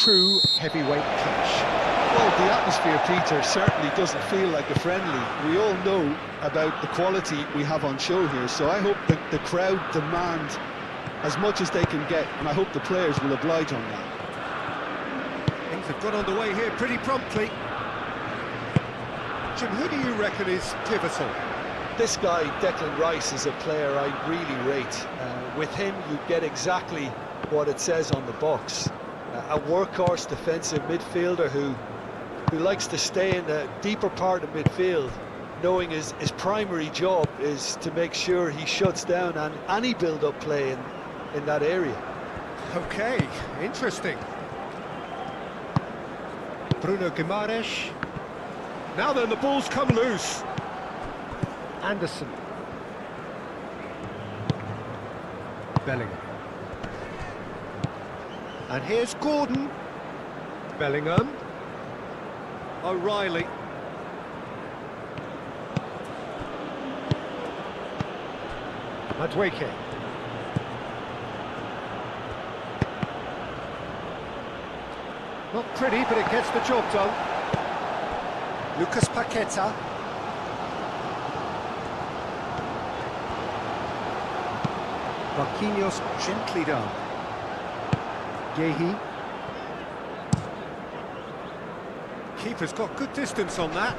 true heavyweight clash. Well, the atmosphere, Peter, certainly doesn't feel like a friendly. We all know about the quality we have on show here, so I hope that the crowd demand as much as they can get, and I hope the players will oblige on that. Things have got underway here pretty promptly. Jim, who do you reckon is pivotal? This guy, Declan Rice, is a player I really rate. With him, you get exactly what it says on the box. A workhorse defensive midfielder who likes to stay in the deeper part of midfield, knowing his primary job is to make sure he shuts down any build-up play in that area. Okay, interesting. Bruno Guimaraes. Now then, the ball's come loose. Anderson. Bellingham. And here's Gordon. Bellingham. O'Reilly. Madueke. Not pretty, but it gets the job done. Lucas Paqueta. Marquinhos gently done. Gehi. Keeper's got good distance on that.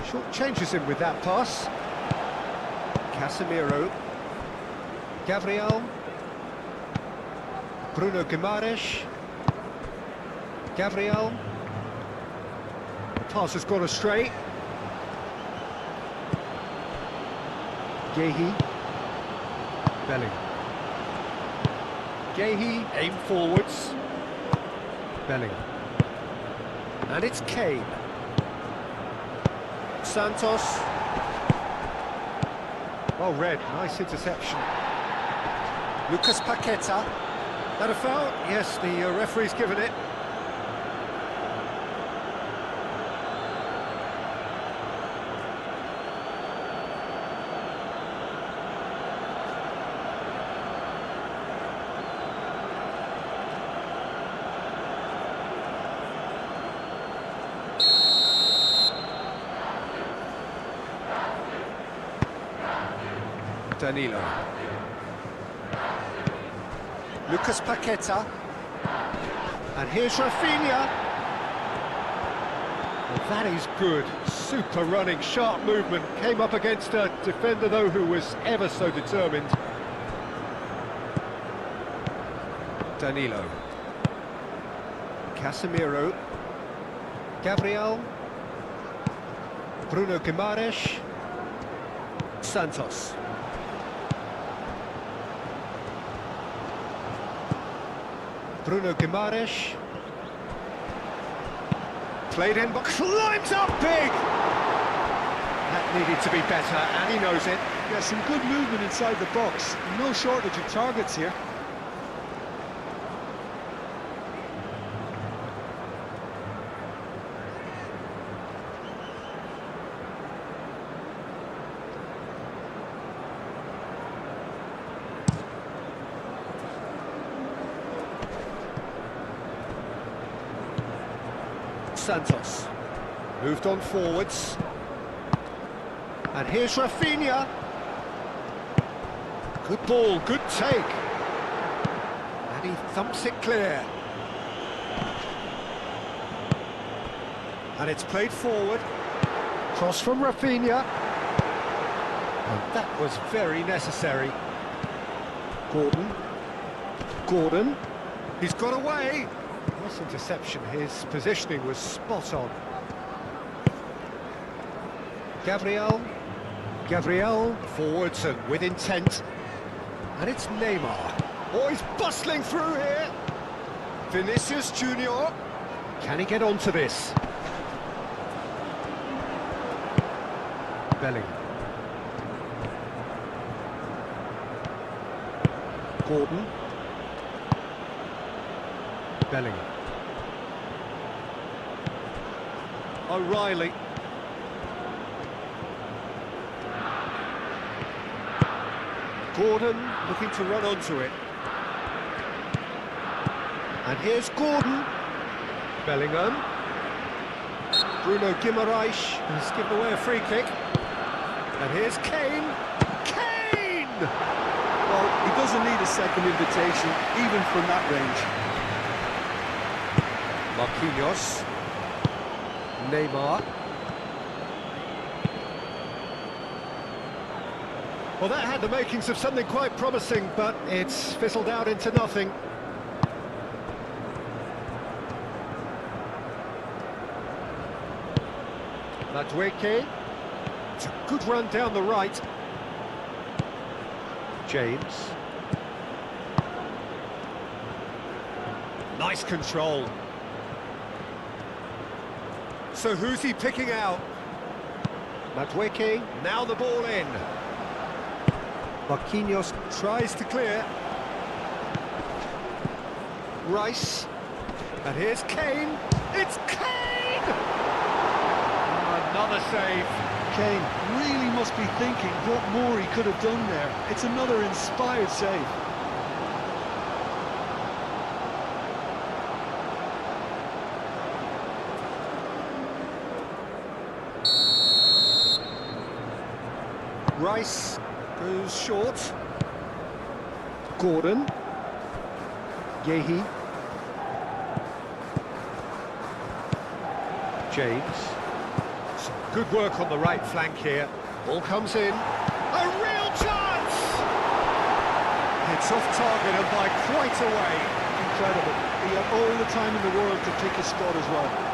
Short changes him with that pass. Casemiro. Gabriel. Bruno Guimaraes. Gabriel. The pass has gone astray. Gehi. Bellingham. Gehi, aim forwards. Bellingham. And it's Kane. Santos. Well read, nice interception. Lucas Paqueta. That a foul? Yes, the referee's given it. Danilo. Lucas Paqueta. And here's Rafinha. Well, that is good. Super running, sharp movement. Came up against a defender, though, who was ever so determined. Danilo. Casemiro. Gabriel. Bruno Guimaraes. Santos. Bruno Guimaraes. Played in, but climbs up big! That needed to be better, and he knows it. Yeah, some good movement inside the box. No shortage of targets here. Santos. Moved on forwards. And here's Rafinha. Good ball, good take. And he thumps it clear. And it's played forward. Cross from Rafinha. And that was very necessary. Gordon. He's got away. Nice interception. His positioning was spot on. Gabriel forwards and with intent. And it's Neymar. Oh, he's bustling through here. Vinicius Junior. Can he get onto this? Bellingham. Gordon. Bellingham. O'Reilly. Gordon looking to run onto it. And here's Gordon. Bellingham. Bruno Guimaraes has given away a free kick. And here's Kane. Kane! Well, he doesn't need a second invitation, even from that range. Marquinhos. Neymar. Well, that had the makings of something quite promising, but it's fizzled out into nothing. Madueke. It's a good run down the right. James. Nice control. So who's he picking out? Madueke, now the ball in. Marquinhos tries to clear. Rice. And here's Kane. It's Kane! Another save. Kane really must be thinking what more he could have done there. It's another inspired save. Rice goes short. Gordon. Yehi. James. Some good work on the right flank here. Ball comes in. A real chance! It's off target and by quite a way. Incredible. He had all the time in the world to pick his spot as well.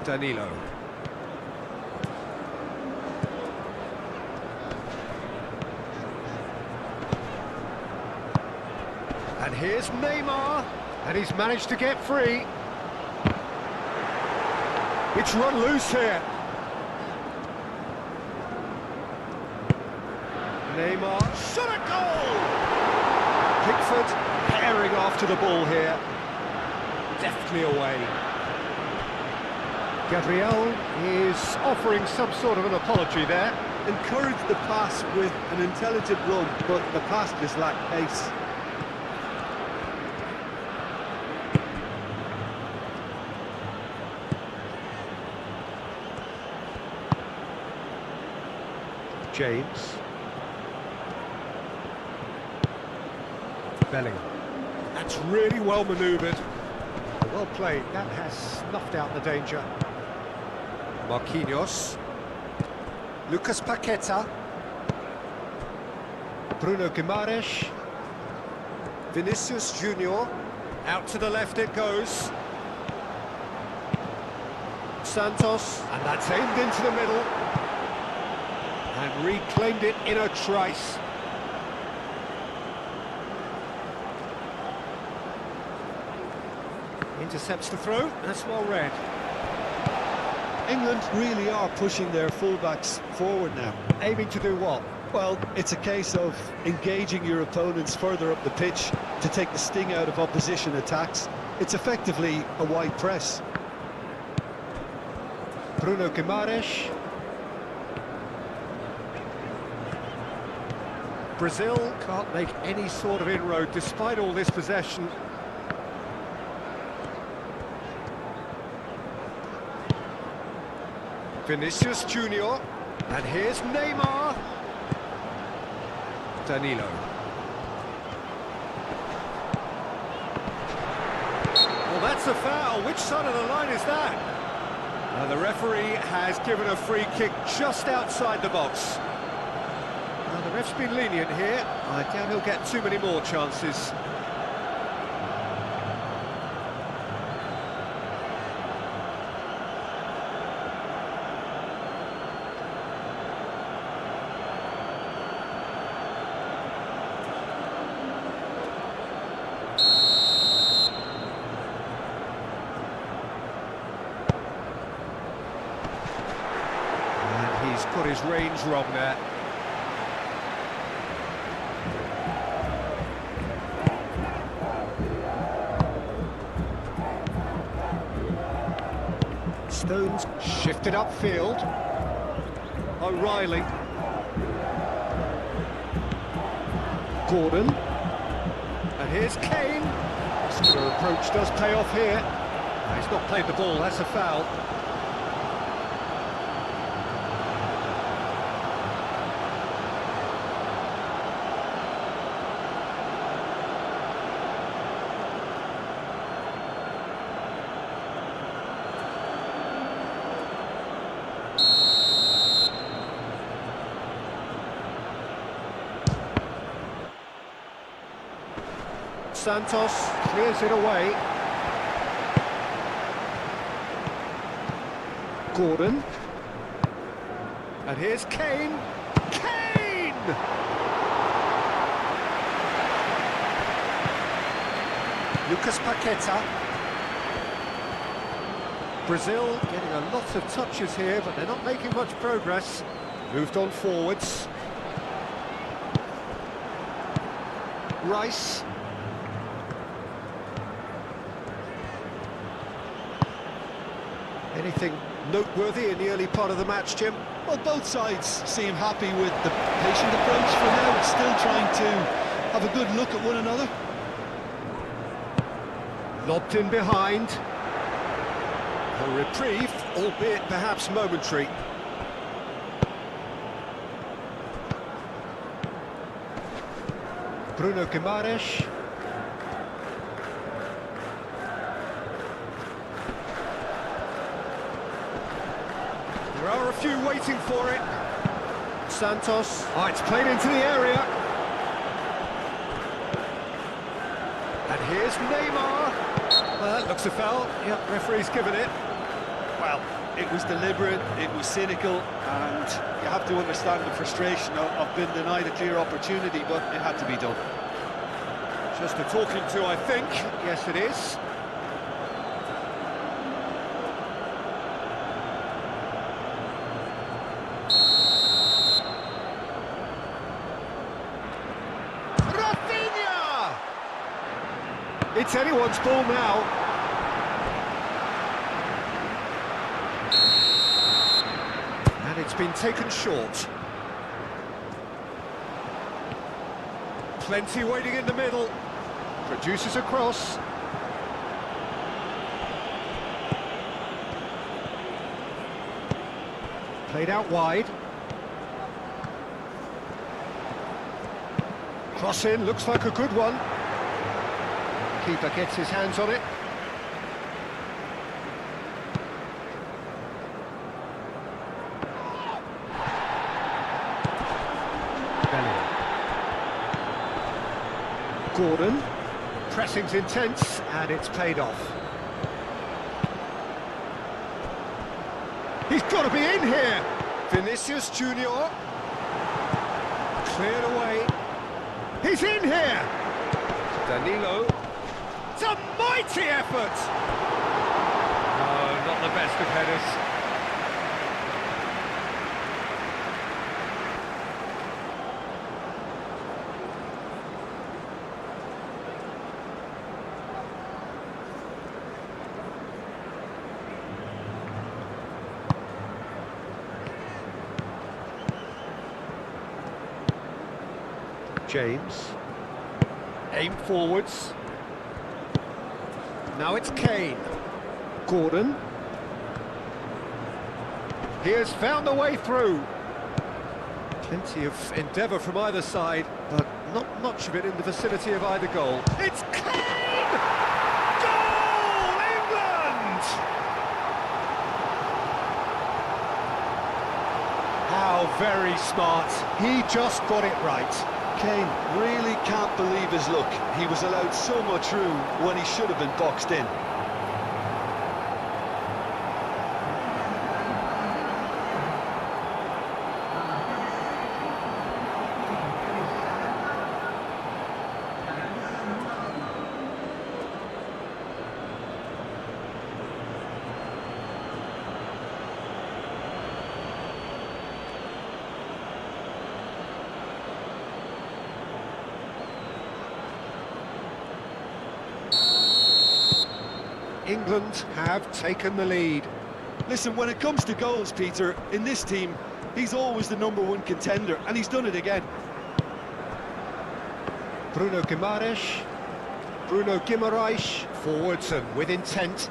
Danilo. And here's Neymar, and he's managed to get free. It's run loose here. Neymar, shot a goal! Pickford herring after the ball here. Deftly away. Gabriel is offering some sort of an apology there. Encouraged the pass with an intelligent run, but the pass just lacked pace. James. Bellingham. That's really well manoeuvred. Well played. That has snuffed out the danger. Marquinhos. Lucas Paqueta. Bruno Guimaraes. Vinicius Junior. Out to the left it goes. Santos. And that's aimed into the middle. And reclaimed it in a trice. Intercepts the throw. That's well read. England really are pushing their fullbacks forward now. Aiming to do what? Well, it's a case of engaging your opponents further up the pitch to take the sting out of opposition attacks. It's effectively a wide press. Bruno Guimaraes. Brazil can't make any sort of inroad despite all this possession. Vinicius Junior, and here's Neymar. Danilo. Well, that's a foul. Which side of the line is that? The referee has given a free kick just outside the box. The ref's been lenient here. I doubt he'll get too many more chances. And he's got his range wrong there. Stones shifted upfield. O'Reilly. Gordon. And here's Kane. Muscular approach does pay off here. He's not played the ball, that's a foul. Santos clears it away. Gordon. And here's Kane. Kane! Lucas Paqueta. Brazil getting a lot of touches here, but they're not making much progress. Moved on forwards. Rice. Anything noteworthy in the early part of the match, Jim? Well, both sides seem happy with the patient approach for now, still trying to have a good look at one another. Lobbed in behind. A reprieve, albeit perhaps momentary. Bruno Guimaraes. There are a few waiting for it. Santos. Oh, it's played into the area. And here's Neymar. Well, that looks a foul. Yep, referee's given it. Well, it was deliberate, it was cynical, and you have to understand the frustration of being denied a clear opportunity, but it had to be done. Just a talking to, I think. Yes, it is. Rafinha! It's anyone's ball now. And it's been taken short. Plenty waiting in the middle. Produces a cross. Played out wide. Cross in, looks like a good one. Keeper gets his hands on it. Gordon. Pressing's intense, and it's paid off. He's got to be in here! Vinicius Junior. Cleared away. He's in here! Danilo. It's a mighty effort! Oh, not the best of headers. James. Aim forwards. Now it's Kane. Gordon. He has found a way through. Plenty of endeavour from either side, but not much of it in the vicinity of either goal. It's Kane! Goal! England! How very smart. He just got it right. Kane really can't believe his luck. He was allowed so much room when he should have been boxed in. England have taken the lead. Listen, when it comes to goals, Peter, in this team, he's always the #1 contender, and he's done it again. Bruno Guimaraes. Bruno Guimaraes. Forwards and with intent.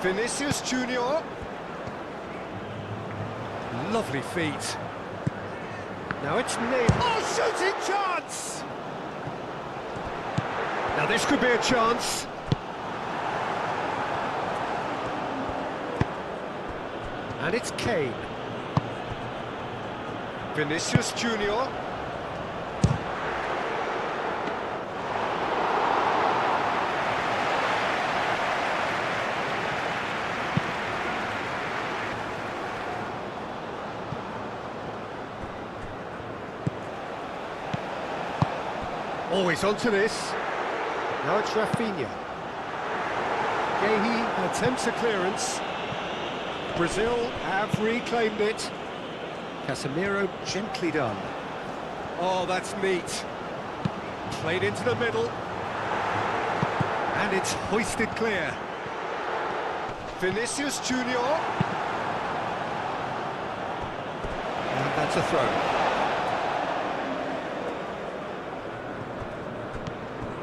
Vinicius Junior. Lovely feet. Now it's Neymar. Oh, shooting chance! Now this could be a chance. And it's Kane. Vinicius Junior. Always onto this. Now it's Rafinha. Guehi attempts a clearance. Brazil have reclaimed it. Casemiro gently done. Oh, that's neat. Played into the middle. And it's hoisted clear. Vinicius Junior. And that's a throw.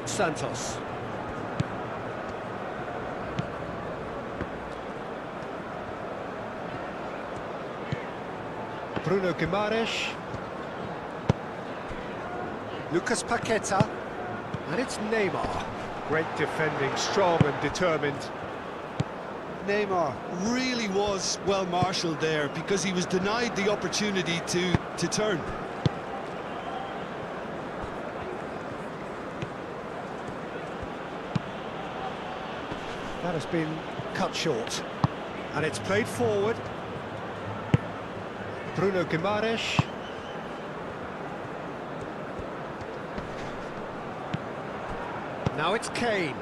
Santos. Bruno Guimaraes. Lucas Paqueta. And it's Neymar. Great defending, strong and determined. Neymar really was well marshalled there because he was denied the opportunity to turn. That has been cut short. And it's played forward. Bruno Guimaraes. Now it's Kane.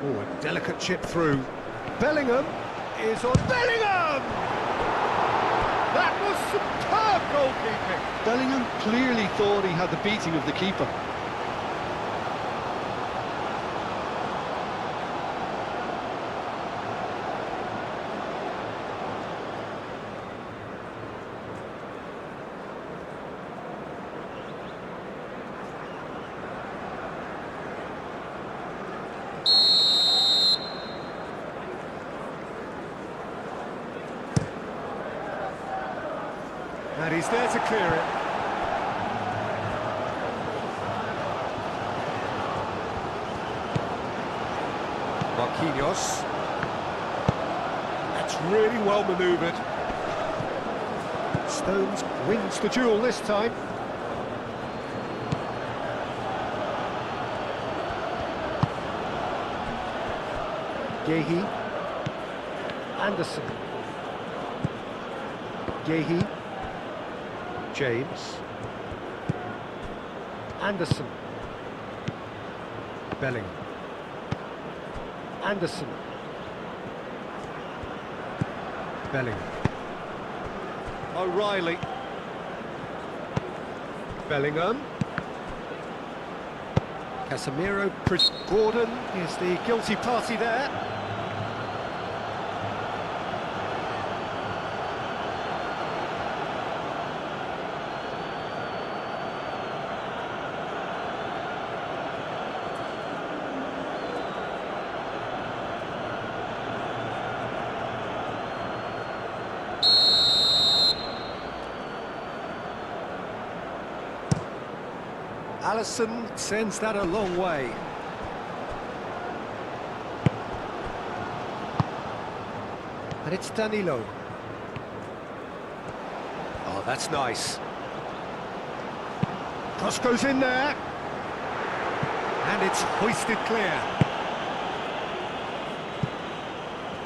Oh, a delicate chip through. Bellingham is on. Bellingham! That was superb goalkeeping. Bellingham clearly thought he had the beating of the keeper. And he's there to clear it. Marquinhos. That's really well manoeuvred. Stones wins the duel this time. Guehi. Anderson. Guehi. James. Anderson. Bellingham. Anderson. Bellingham. O'Reilly. Bellingham. Casemiro. Gordon is the guilty party there. Alisson sends that a long way. And it's Danilo. Oh, that's nice. Cross goes in there. And it's hoisted clear.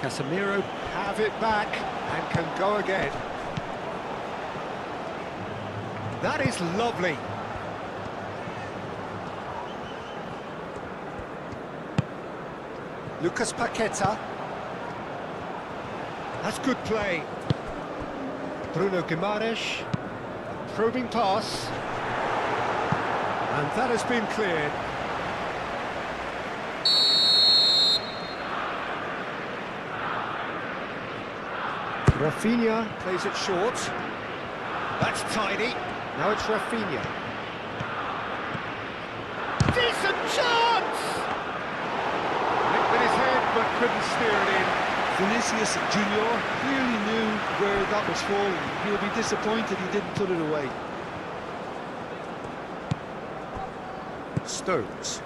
Casemiro have it back and can go again. That is lovely. Lucas Paqueta. That's good play. Bruno Guimaraes. Probing pass. And that has been cleared. Rafinha plays it short. That's tidy. Now it's Rafinha. Decent chance! Nicked with his head, but couldn't steer it in. Vinicius Junior clearly knew where that was falling. He'll be disappointed he didn't put it away. Stones.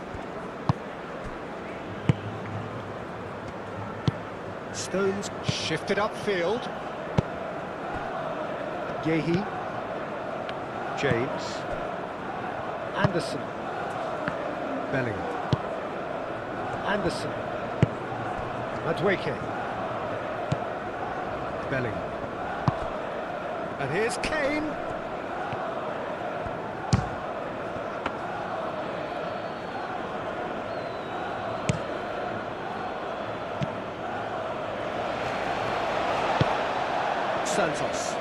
Stones shifted upfield. Yehi. James. Anderson. Bellingham. Anderson. Madueke. Bellingham. And here's Kane. Santos.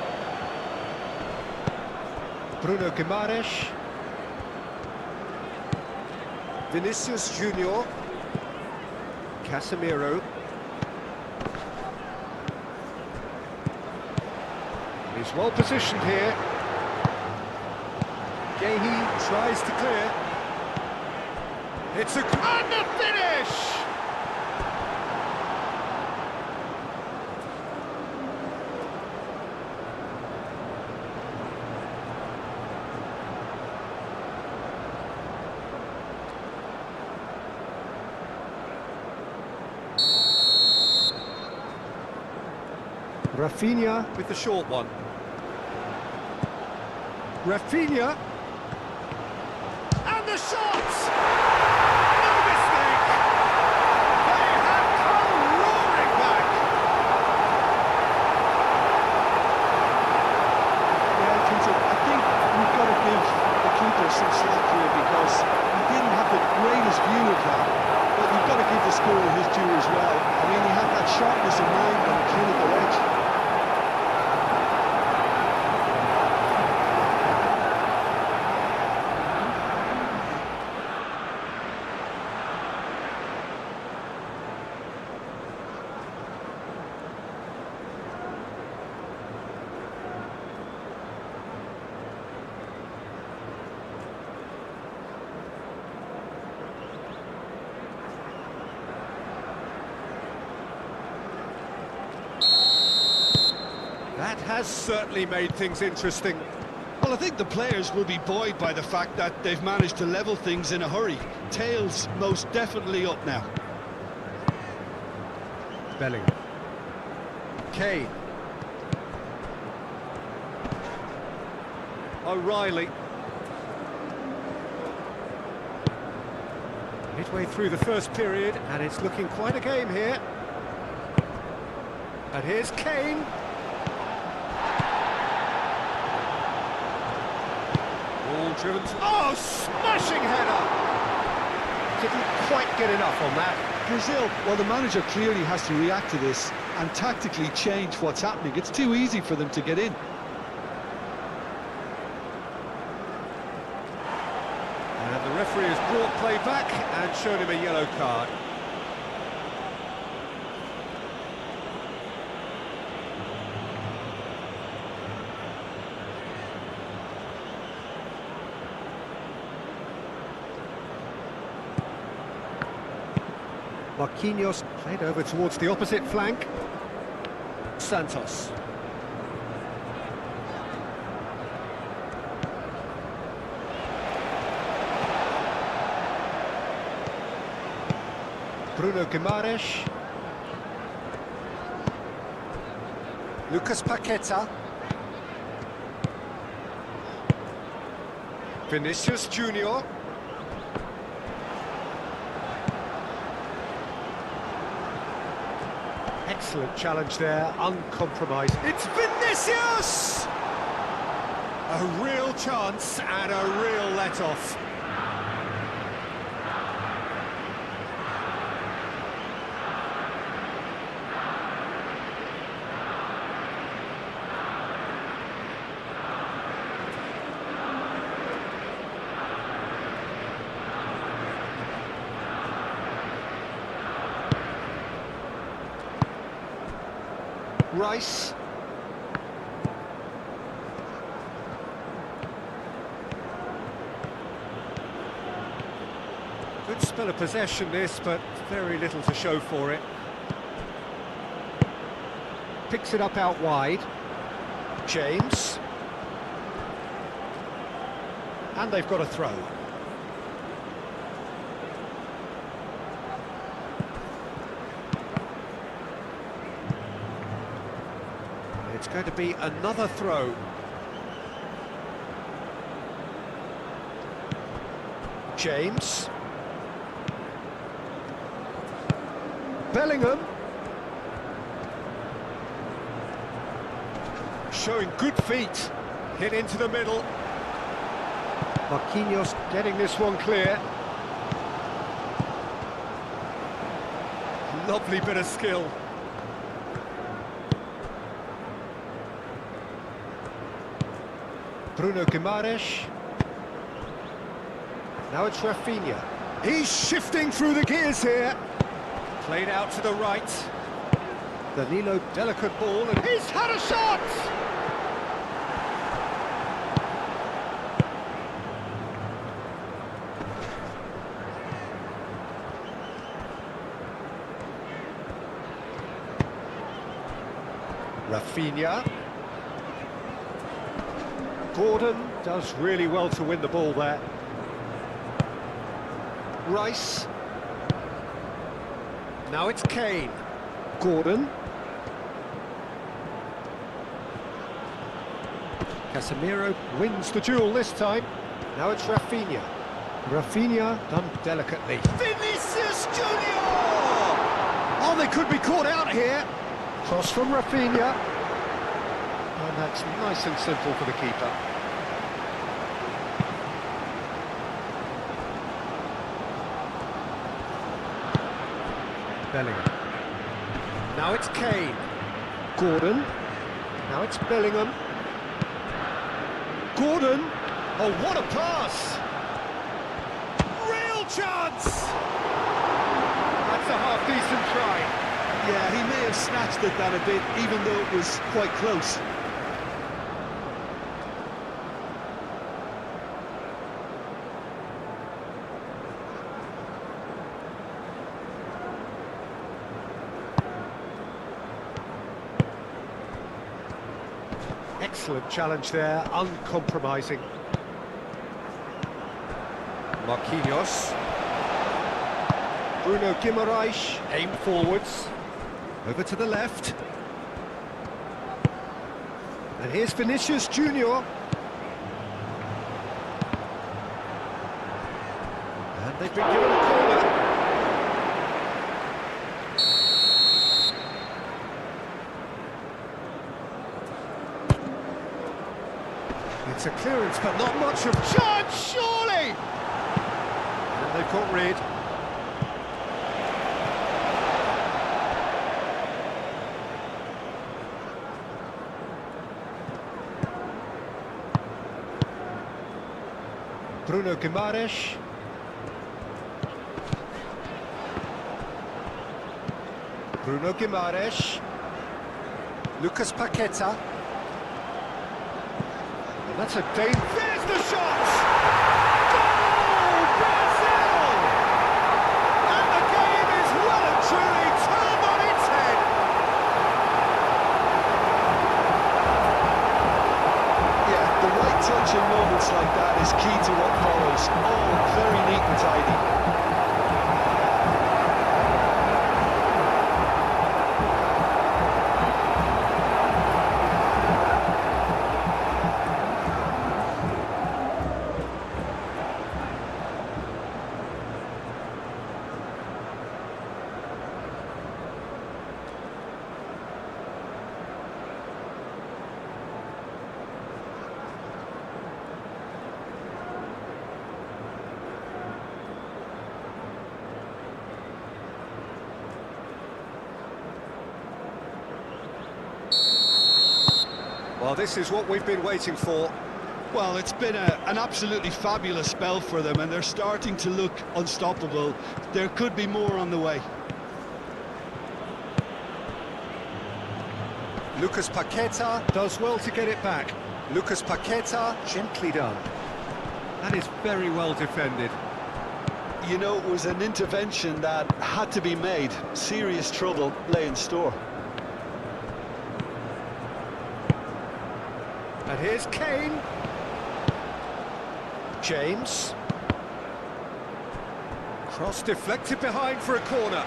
Bruno Guimaraes. Vinicius Junior. Casemiro. He's well positioned here. Yehi tries to clear. It's a... and the finish! Rafinha with the short one. Rafinha. And the shots! No mistake! They have come roaring back! Yeah, Peter, I think we've got to give the keeper some slack here because he didn't have the greatest view of that. But you've got to give the scorer his due as well. I mean, he had that sharpness of mind and a clinical edge. That has certainly made things interesting. Well, I think the players will be buoyed by the fact that they've managed to level things in a hurry. Tails most definitely up now. Bellingham. Kane. O'Reilly. Midway through the first period, and it's looking quite a game here. And here's Kane. Ball driven. Oh, smashing header! Didn't quite get enough on that. Brazil, well, the manager clearly has to react to this and tactically change what's happening. It's too easy for them to get in. And the referee has brought play back and shown him a yellow card. Marquinhos played over towards the opposite flank. Santos. Bruno Guimaraes. Lucas Paqueta. Vinicius Junior. Excellent challenge there, uncompromised. It's Vinicius! A real chance and a real let-off. Rice. Good spell of possession this, but very little to show for it. Picks it up out wide. James. And they've got a throw. It's going to be another throw. James. Bellingham. Showing good feet. Hit into the middle. Marquinhos getting this one clear. Lovely bit of skill. Bruno Guimaraes. Now it's Rafinha. He's shifting through the gears here. Played out to the right. Danilo, delicate ball, and he's had a shot! Rafinha. Gordon does really well to win the ball there. Rice. Now it's Kane. Gordon. Casemiro wins the duel this time. Now it's Rafinha. Rafinha done delicately. Vinicius Junior! Oh, they could be caught out here. Cross from Rafinha. And that's nice and simple for the keeper. Bellingham. Now it's Kane. Gordon. Now it's Bellingham. Gordon. Oh, what a pass! Real chance! That's a half-decent try. Yeah, he may have snatched at that a bit, even though it was quite close. Excellent challenge there, uncompromising. Marquinhos. Bruno Guimaraes, aim forwards. Over to the left. And here's Vinicius Junior. And they've been given a corner. It's a clearance, but not much of chance, surely! And they've got rid. Bruno Guimaraes. Bruno Guimaraes. Lucas Paqueta. And that's a danger. There's the shot! Goal! Brazil! And the game is well and truly turned on its head. Yeah, the right touch in moments like that is key to what follows. Oh, very neat and tidy. Well, this is what we've been waiting for. Well, it's been an absolutely fabulous spell for them, and they're starting to look unstoppable. There could be more on the way. Lucas Paqueta does well to get it back. Lucas Paqueta, gently done. That is very well defended. You know, it was an intervention that had to be made. Serious trouble lay in store. And here's Kane. James. Cross deflected behind for a corner.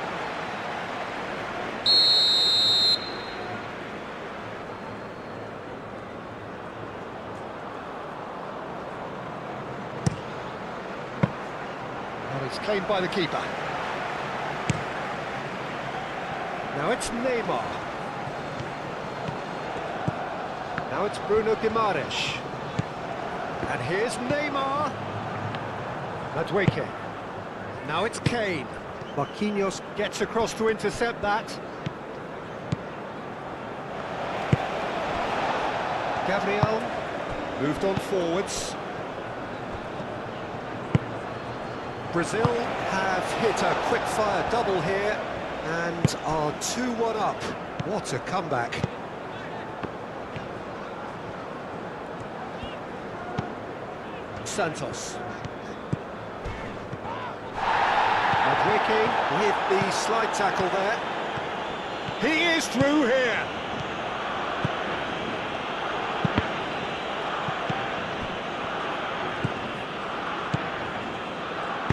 And it's claimed by the keeper. Now it's Neymar. Now it's Bruno Guimaraes. And here's Neymar. Madueke. Now it's Kane. Marquinhos gets across to intercept that. Gabriel moved on forwards. Brazil have hit a quick-fire double here and are 2-1 up. What a comeback. Santos. Madueke with the slide tackle there. He is through here.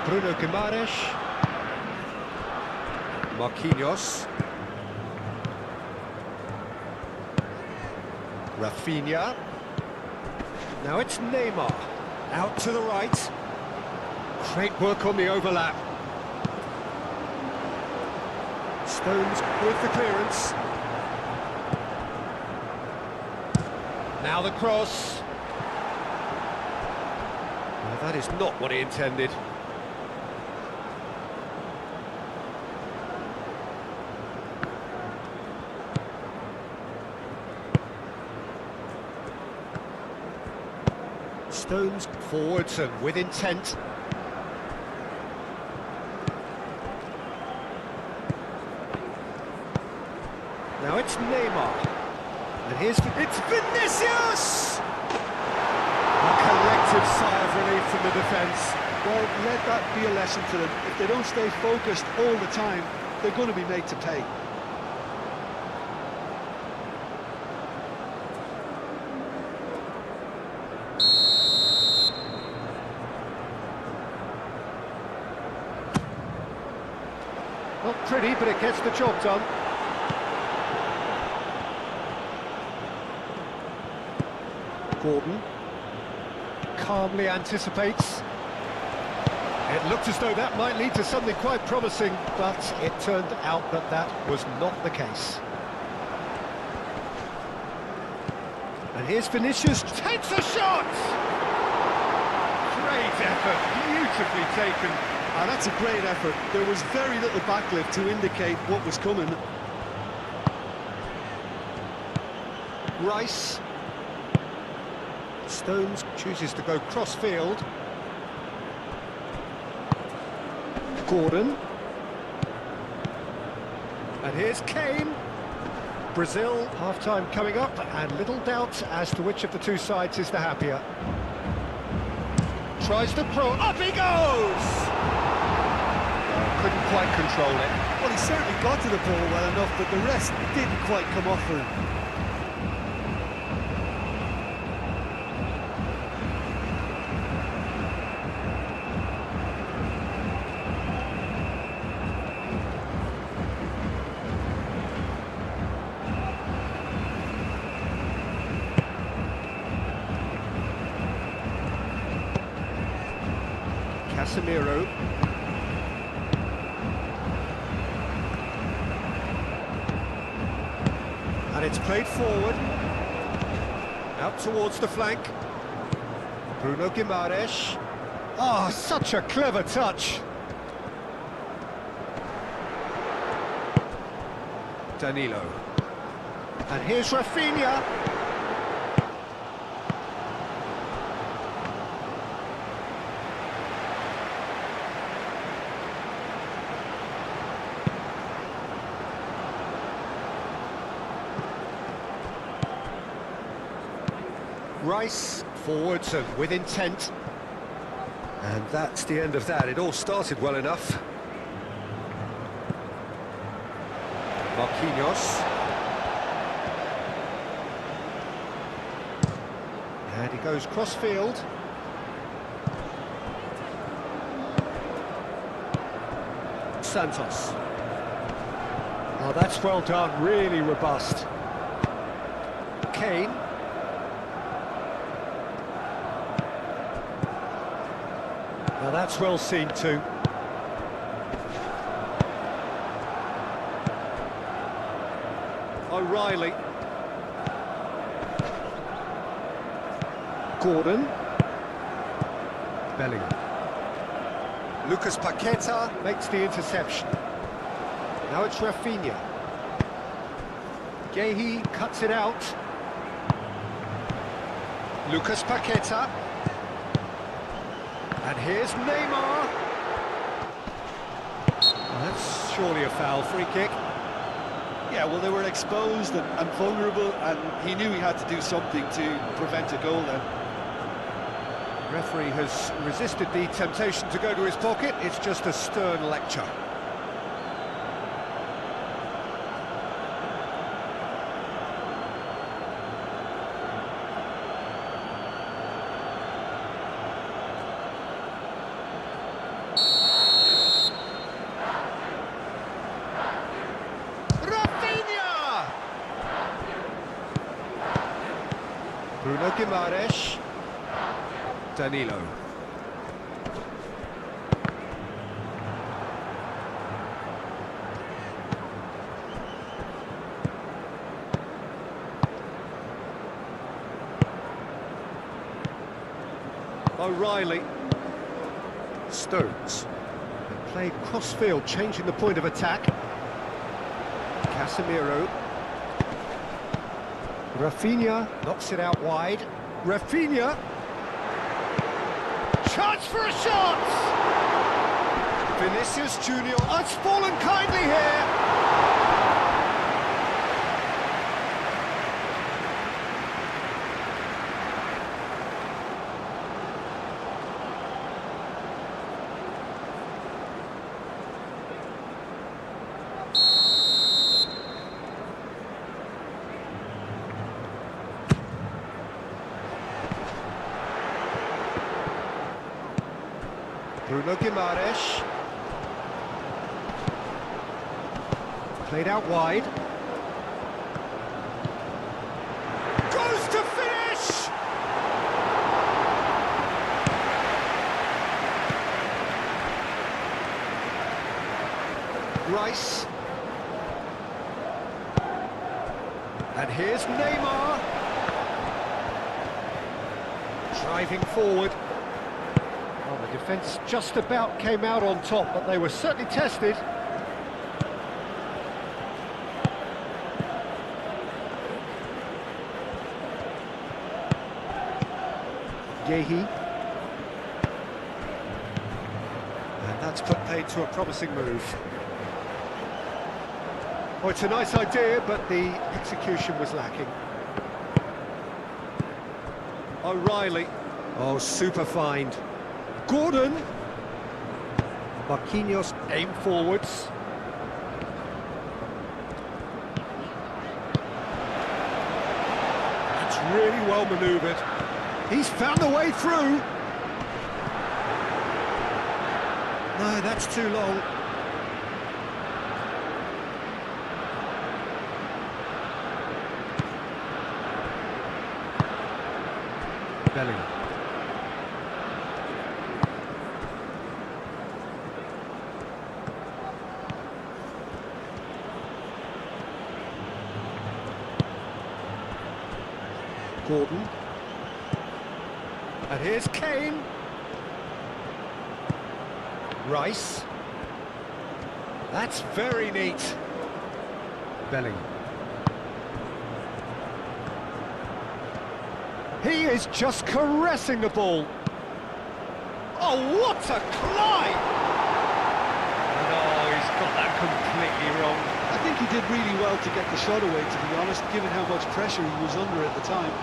Bruno Guimaraes. Marquinhos. Rafinha. Now it's Neymar. Out to the right. Great work on the overlap. Stones with the clearance. Now the cross. Well, that is not what he intended. Stones forwards and with intent. Now it's Neymar. And here's... It's Vinicius! A collective sigh of relief from the defence. Well, let that be a lesson to them. If they don't stay focused all the time, they're going to be made to pay. Not pretty, but it gets the job done. Gordon calmly anticipates. It looked as though that might lead to something quite promising, but it turned out that that was not the case. And here's Vinicius, takes a shot! Great effort, beautifully taken. That's a great effort. There was very little backlift to indicate what was coming. Rice. Stones chooses to go cross-field. Gordon. And here's Kane. Brazil, half-time coming up, and little doubt as to which of the two sides is the happier. Tries to cross. Up he goes! Couldn't quite control it. Well, he certainly got to the ball well enough, but the rest didn't quite come off for him. Casemiro. And it's played forward. Out towards the flank. Bruno Guimaraes. Oh, such a clever touch. Danilo. And here's Rafinha. Rice forwards and with intent. And that's the end of that. It all started well enough. Marquinhos. And he goes cross-field. Santos. Oh, that's well done, really robust. Kane. Now that's well seen too. O'Reilly. Gordon. Bellingham. Lucas Paqueta makes the interception. Now it's Rafinha. Guehi cuts it out. Lucas Paqueta. And here's Neymar. Well, that's surely a foul, free kick. Yeah, well, they were exposed and vulnerable, and he knew he had to do something to prevent a goal then. The referee has resisted the temptation to go to his pocket. It's just a stern lecture. Rafinha! Bruno Guimaraes. Danilo. O'Reilly. Stones. Played cross-field, changing the point of attack. Casemiro. Rafinha knocks it out wide. Rafinha. Chance for a shot! Vinicius Junior. Oh, it's fallen kindly here. Bruno Guimaraes. Played out wide. Goes to finish! Rice. And here's Neymar. Driving forward. Well, the defence just about came out on top, but they were certainly tested. Guehi. And that's put paid to a promising move. Oh, it's a nice idea, but the execution was lacking. O'Reilly. Oh, super find. Gordon. Marquinhos aim forwards. That's really well manoeuvred. He's found the way through. No, that's too long. Bellingham. Gordon. And here's Kane. Rice. That's very neat. Bellingham. He is just caressing the ball. Oh, what a climb! No, he's got that completely wrong. I think he did really well to get the shot away, to be honest, given how much pressure he was under at the time.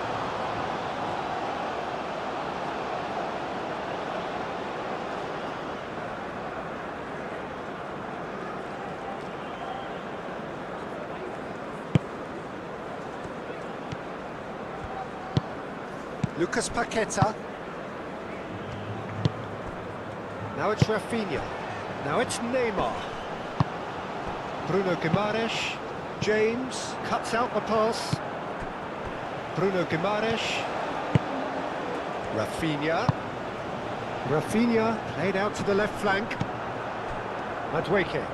Lucas Paqueta. Now it's Rafinha. Now it's Neymar. Bruno Guimaraes. James cuts out the pass. Bruno Guimaraes. Rafinha. Rafinha played out to the left flank. Madueke.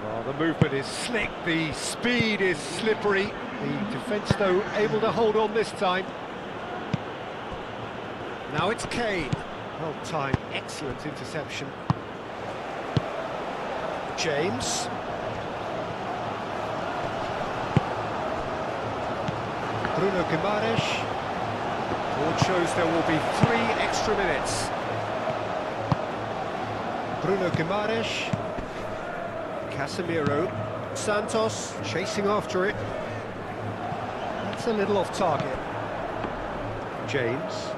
Well, the movement is slick, the speed is slippery. The defence, though, able to hold on this time. Now it's Kane. Well timed, excellent interception. James. Bruno Guimaraes. Board shows there will be 3 extra minutes. Bruno Guimaraes. Casemiro. Santos chasing after it. That's a little off target. James.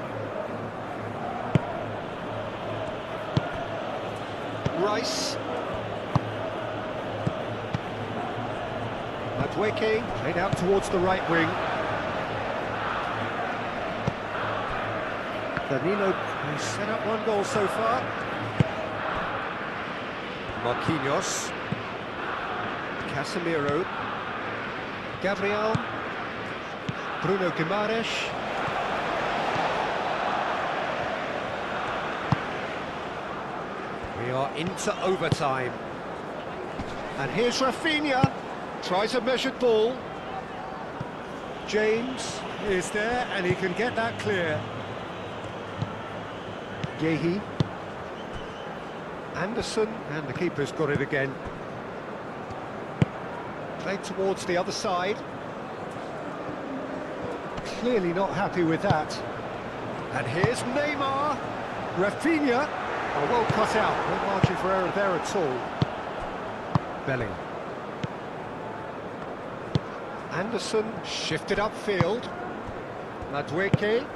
Rice. Madueke played out towards the right wing. Danilo has set up 1 goal so far. Marquinhos. Casemiro. Gabriel. Bruno Guimaraes. We are into overtime. And here's Rafinha. Tries a measured ball. James is there and he can get that clear. Yehi. Anderson, and the keeper's got it again. Played towards the other side. Clearly not happy with that. And here's Neymar. Rafinha. Oh, well cut out. No margin for error there at all. Bellingham. Anderson shifted upfield. Madueke.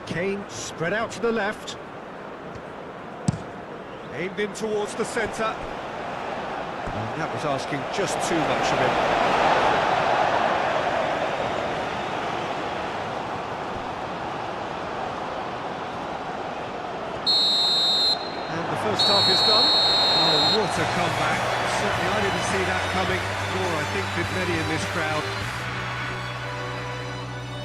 Kane spread out to the left. Aimed in towards the centre. That was asking just too much of him. And the first half is done. Oh, what a comeback. Certainly I didn't see that coming, nor I think did many in this crowd.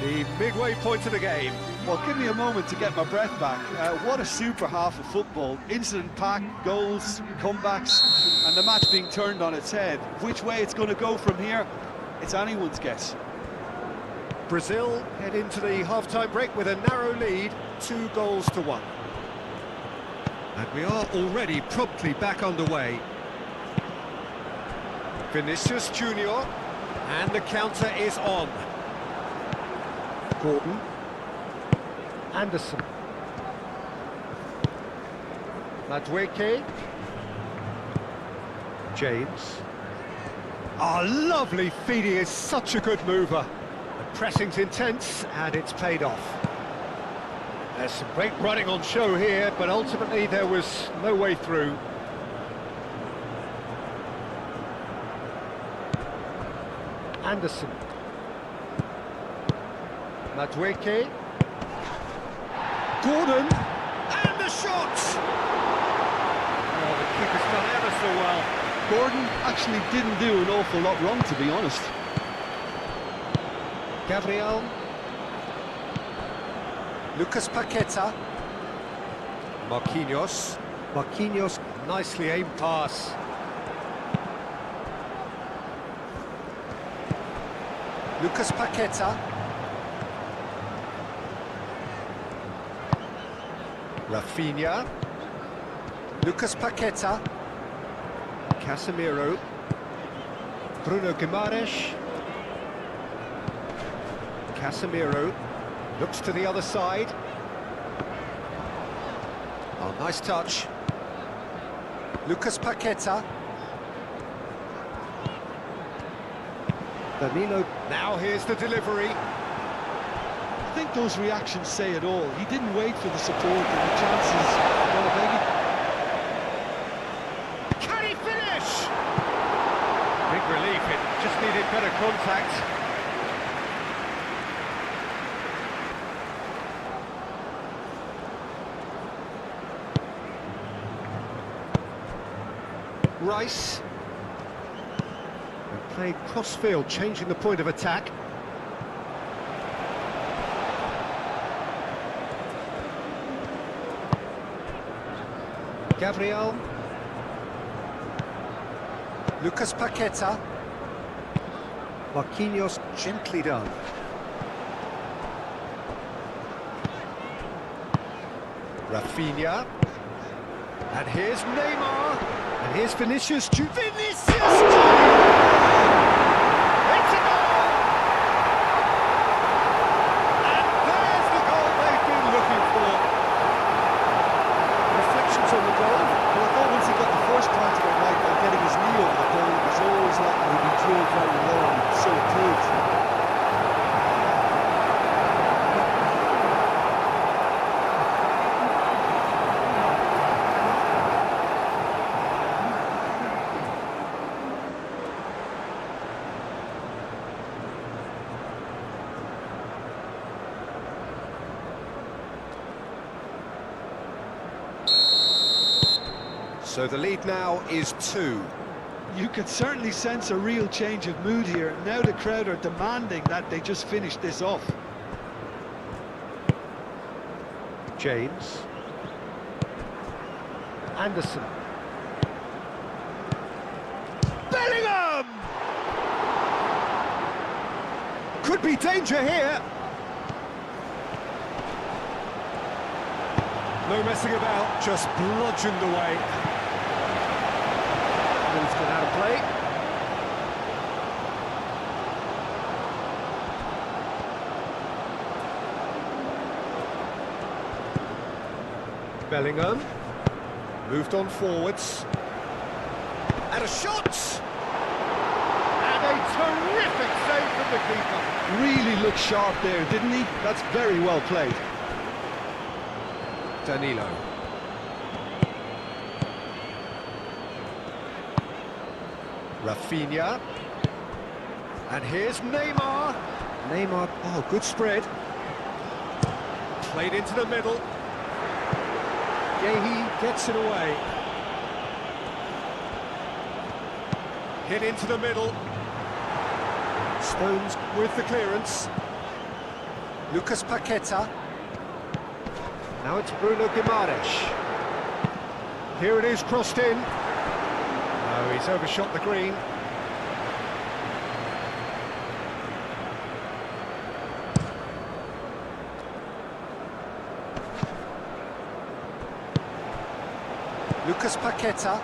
The midway point of the game. Well, give me a moment to get my breath back. What a super half of football. Incident-packed, goals, comebacks, and the match being turned on its head. Which way it's going to go from here, it's anyone's guess. Brazil head into the half-time break with a narrow lead, 2-1. And we are already promptly back underway. Vinicius Junior, and the counter is on. Gordon. Anderson. Madueke. James. Oh, lovely feed. He is such a good mover. The pressing's intense and it's paid off. There's some great running on show here, but ultimately there was no way through. Anderson. Madueke. Gordon, and the shot! Oh, the keeper's done ever so well. Gordon actually didn't do an awful lot wrong, to be honest. Gabriel. Lucas Paqueta. Marquinhos. Marquinhos, nicely aimed pass. Lucas Paqueta. Rafinha. Lucas Paqueta. Casemiro. Bruno Guimaraes. Casemiro looks to the other side. Oh, nice touch. Lucas Paqueta. Danilo. Now here's the delivery. I think those reactions say it all. He didn't wait for the support and the chances. Well, Can he finish? Big relief, it just needed better contact. Rice. And played cross-field, changing the point of attack. Gabriel. Lucas Paqueta. Marquinhos gently done. Rafinha. And here's Neymar. And here's Vinicius. Vinicius! It's a goal! And there's the goal they've been looking for. Reflections on the goal. Well, I thought once he got the first part of it right by getting his knee over the ball, it was always likely to be drilled very low, and so it proved. So the lead now is 2. You could certainly sense a real change of mood here. Now the crowd are demanding that they just finish this off. James. Anderson. Bellingham! Could be danger here. No messing about, just bludgeoned away. Moves got out of play. Bellingham moved on forwards. And a shot! And a terrific save from the keeper. Really looked sharp there, didn't he? That's very well played. Danilo. Rafinha. And here's Neymar. Neymar, oh, good spread. Played into the middle. Yehi gets it away. Hit into the middle. Stones with the clearance. Lucas Paqueta. Now it's Bruno Guimaraes. Here it is, crossed in. Oh, he's overshot the green. Lucas Paqueta.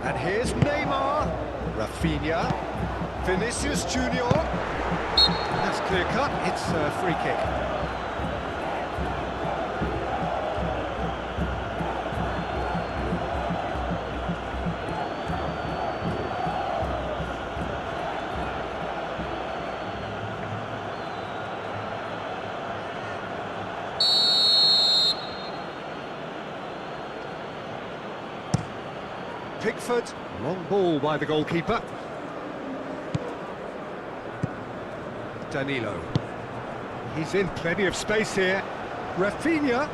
And here's Neymar. Rafinha. Vinicius Junior. That's clear cut, it's a free kick. Pickford, long ball by the goalkeeper. Danilo. He's in plenty of space here. Rafinha.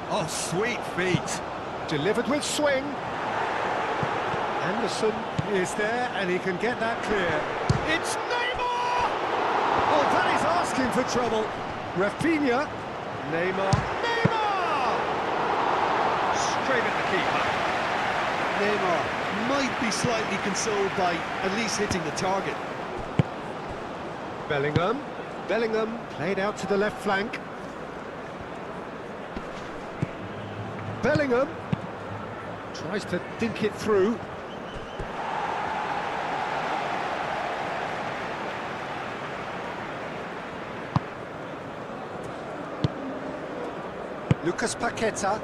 Oh, sweet feet. Delivered with swing. Anderson is there and he can get that clear. It's Neymar! Oh, that is asking for trouble. Rafinha. Neymar. Neymar! Straight at the keeper. Neymar might be slightly consoled by at least hitting the target. Bellingham. Bellingham played out to the left flank. Bellingham tries to dink it through. Lucas Paqueta.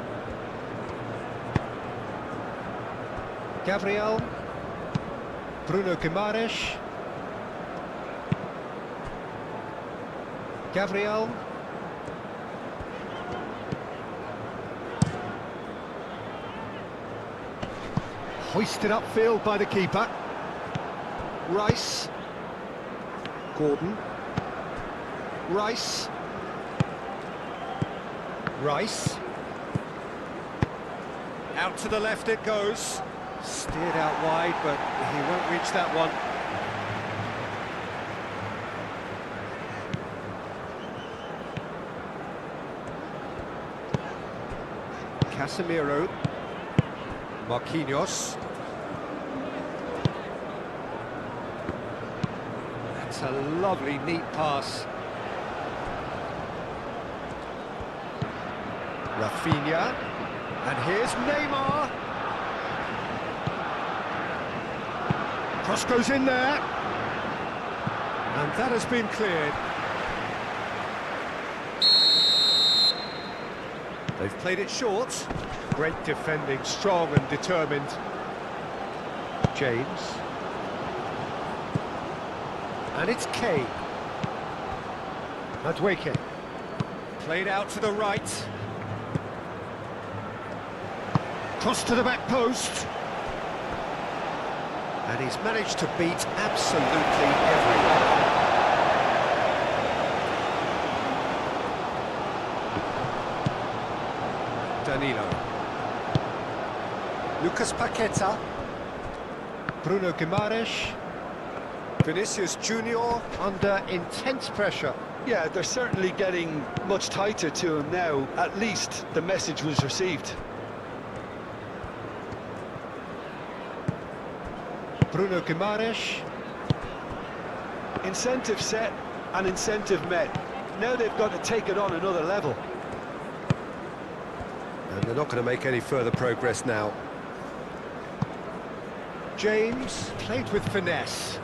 Gabriel. Bruno Guimaraes. Gabriel. Hoisted upfield by the keeper. Rice. Gordon. Rice. Rice. Out to the left it goes. Steered out wide, but he won't reach that one. Casemiro. Marquinhos. That's a lovely, neat pass. Rafinha. And here's Neymar. Cross goes in there. And that has been cleared. They've played it short. Great defending, strong and determined. James. And it's Kane. Madueke. Played out to the right. Cross to the back post. And he's managed to beat absolutely everyone. Danilo. Lucas Paqueta. Bruno Guimaraes. Vinicius Junior under intense pressure. Yeah, they're certainly getting much tighter to him now. At least the message was received. Bruno Guimaraes. Incentive set and incentive met. Now they've got to take it on another level. And they're not going to make any further progress now. James played with finesse.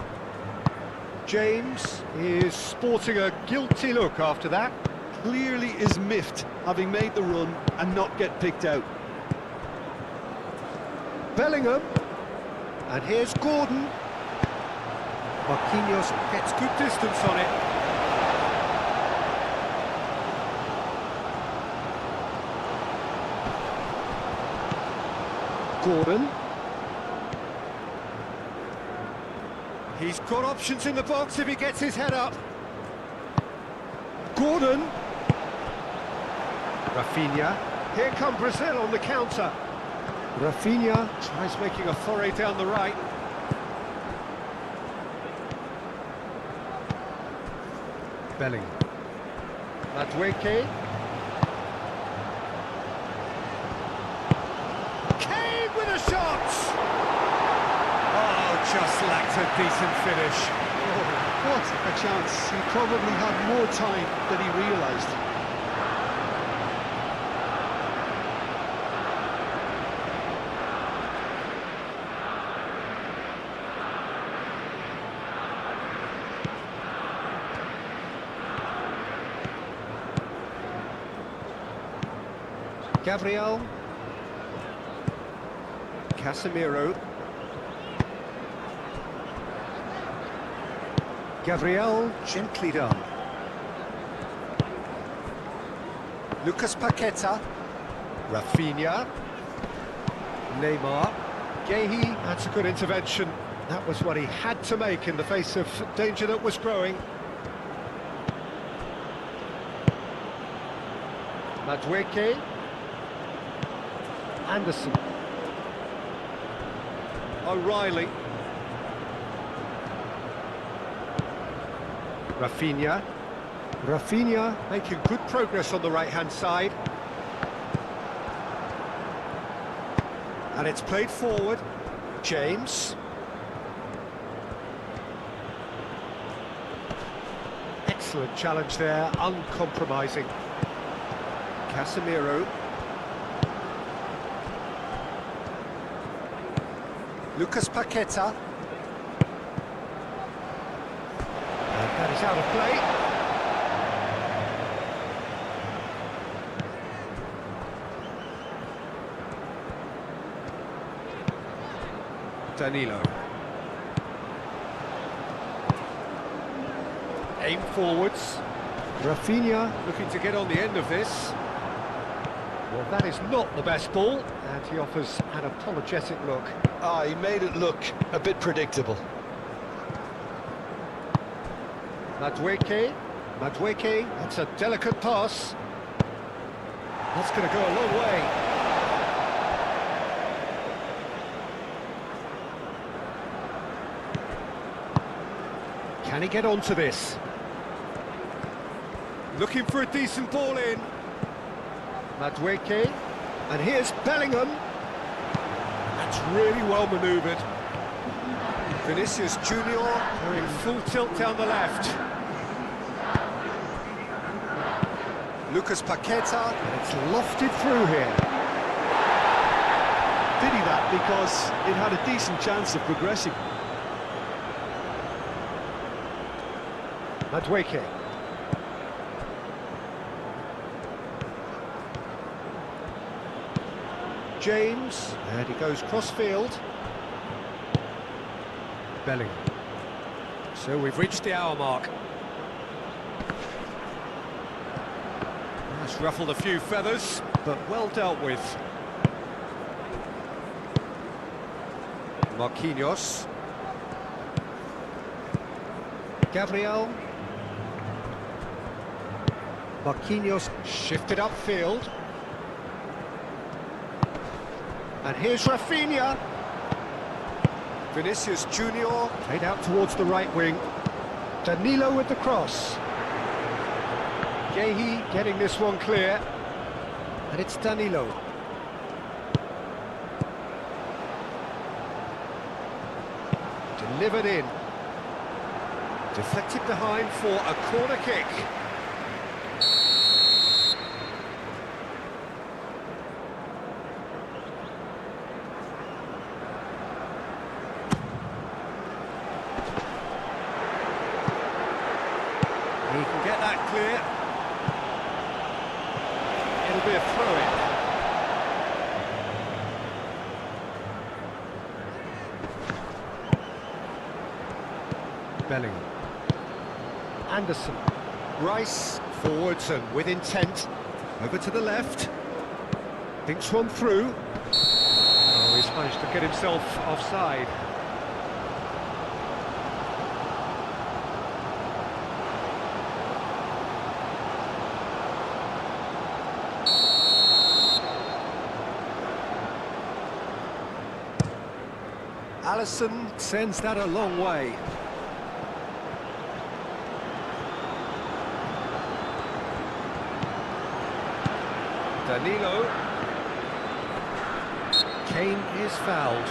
James is sporting a guilty look after that. Clearly is miffed, having made the run and not get picked out. Bellingham. And here's Gordon. Marquinhos gets good distance on it. Gordon. He's got options in the box if he gets his head up. Gordon. Rafinha. Here come Brazil on the counter. Rafinha tries making a foray down the right. Bellingham. Madueke. Kane with a shot! Oh, just lacked a decent finish. Oh, what a chance. He probably had more time than he realised. Gabriel. Casemiro. Gabriel, gently done. Lucas Paqueta. Rafinha. Neymar. Gehi, that's a good intervention. That was what he had to make in the face of danger that was growing. Madueke. Anderson. O'Reilly. Rafinha. Rafinha making good progress on the right-hand side. And it's played forward. James. Excellent challenge there, uncompromising. Casemiro. Lucas Paqueta. And that is out of play. Danilo. Aim forwards. Rafinha looking to get on the end of this. Well, that is not the best ball, and he offers an apologetic look. Ah, he made it look a bit predictable. Madueke. Madueke, that's a delicate pass. That's going to go a long way. Can he get onto this? Looking for a decent ball in. Madueke. And here's Bellingham. That's really well manoeuvred. Vinicius Junior going full tilt down the left. Lucas Paqueta, and it's lofted through here. Pity that, because it had a decent chance of progressing. Madueke. James, and he goes cross-field. Bellingham. So we've reached the hour mark. That's ruffled a few feathers, but well dealt with. Marquinhos. Gabriel. Marquinhos shifted upfield. And here's Rafinha. Vinicius Junior played out towards the right wing. Danilo with the cross. Gehi getting this one clear. And it's Danilo. Delivered in. Deflected behind for a corner kick. He can get that clear. It'll be a throw-in. Bellingham. Anderson. Rice forwards and with intent. Over to the left. Thinks one through. Oh, he's managed to get himself offside. Alisson sends that a long way. Danilo. Kane is fouled.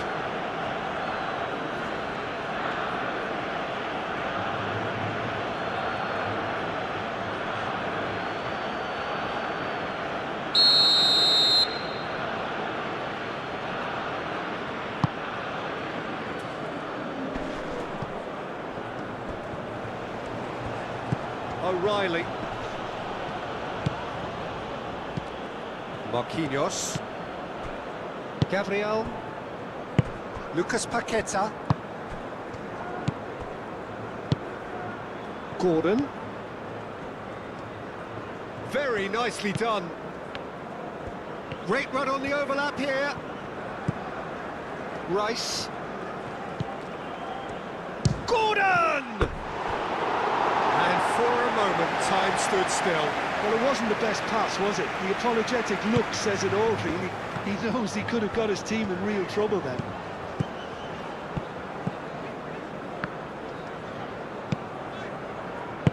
O'Reilly. Marquinhos. Gabriel. Lucas Paqueta. Gordon. Very nicely done. Great run on the overlap here. Rice. Gordon! And for a moment, time stood still. Well, it wasn't the best pass, was it? The apologetic look says it all, really. He knows he could have got his team in real trouble then.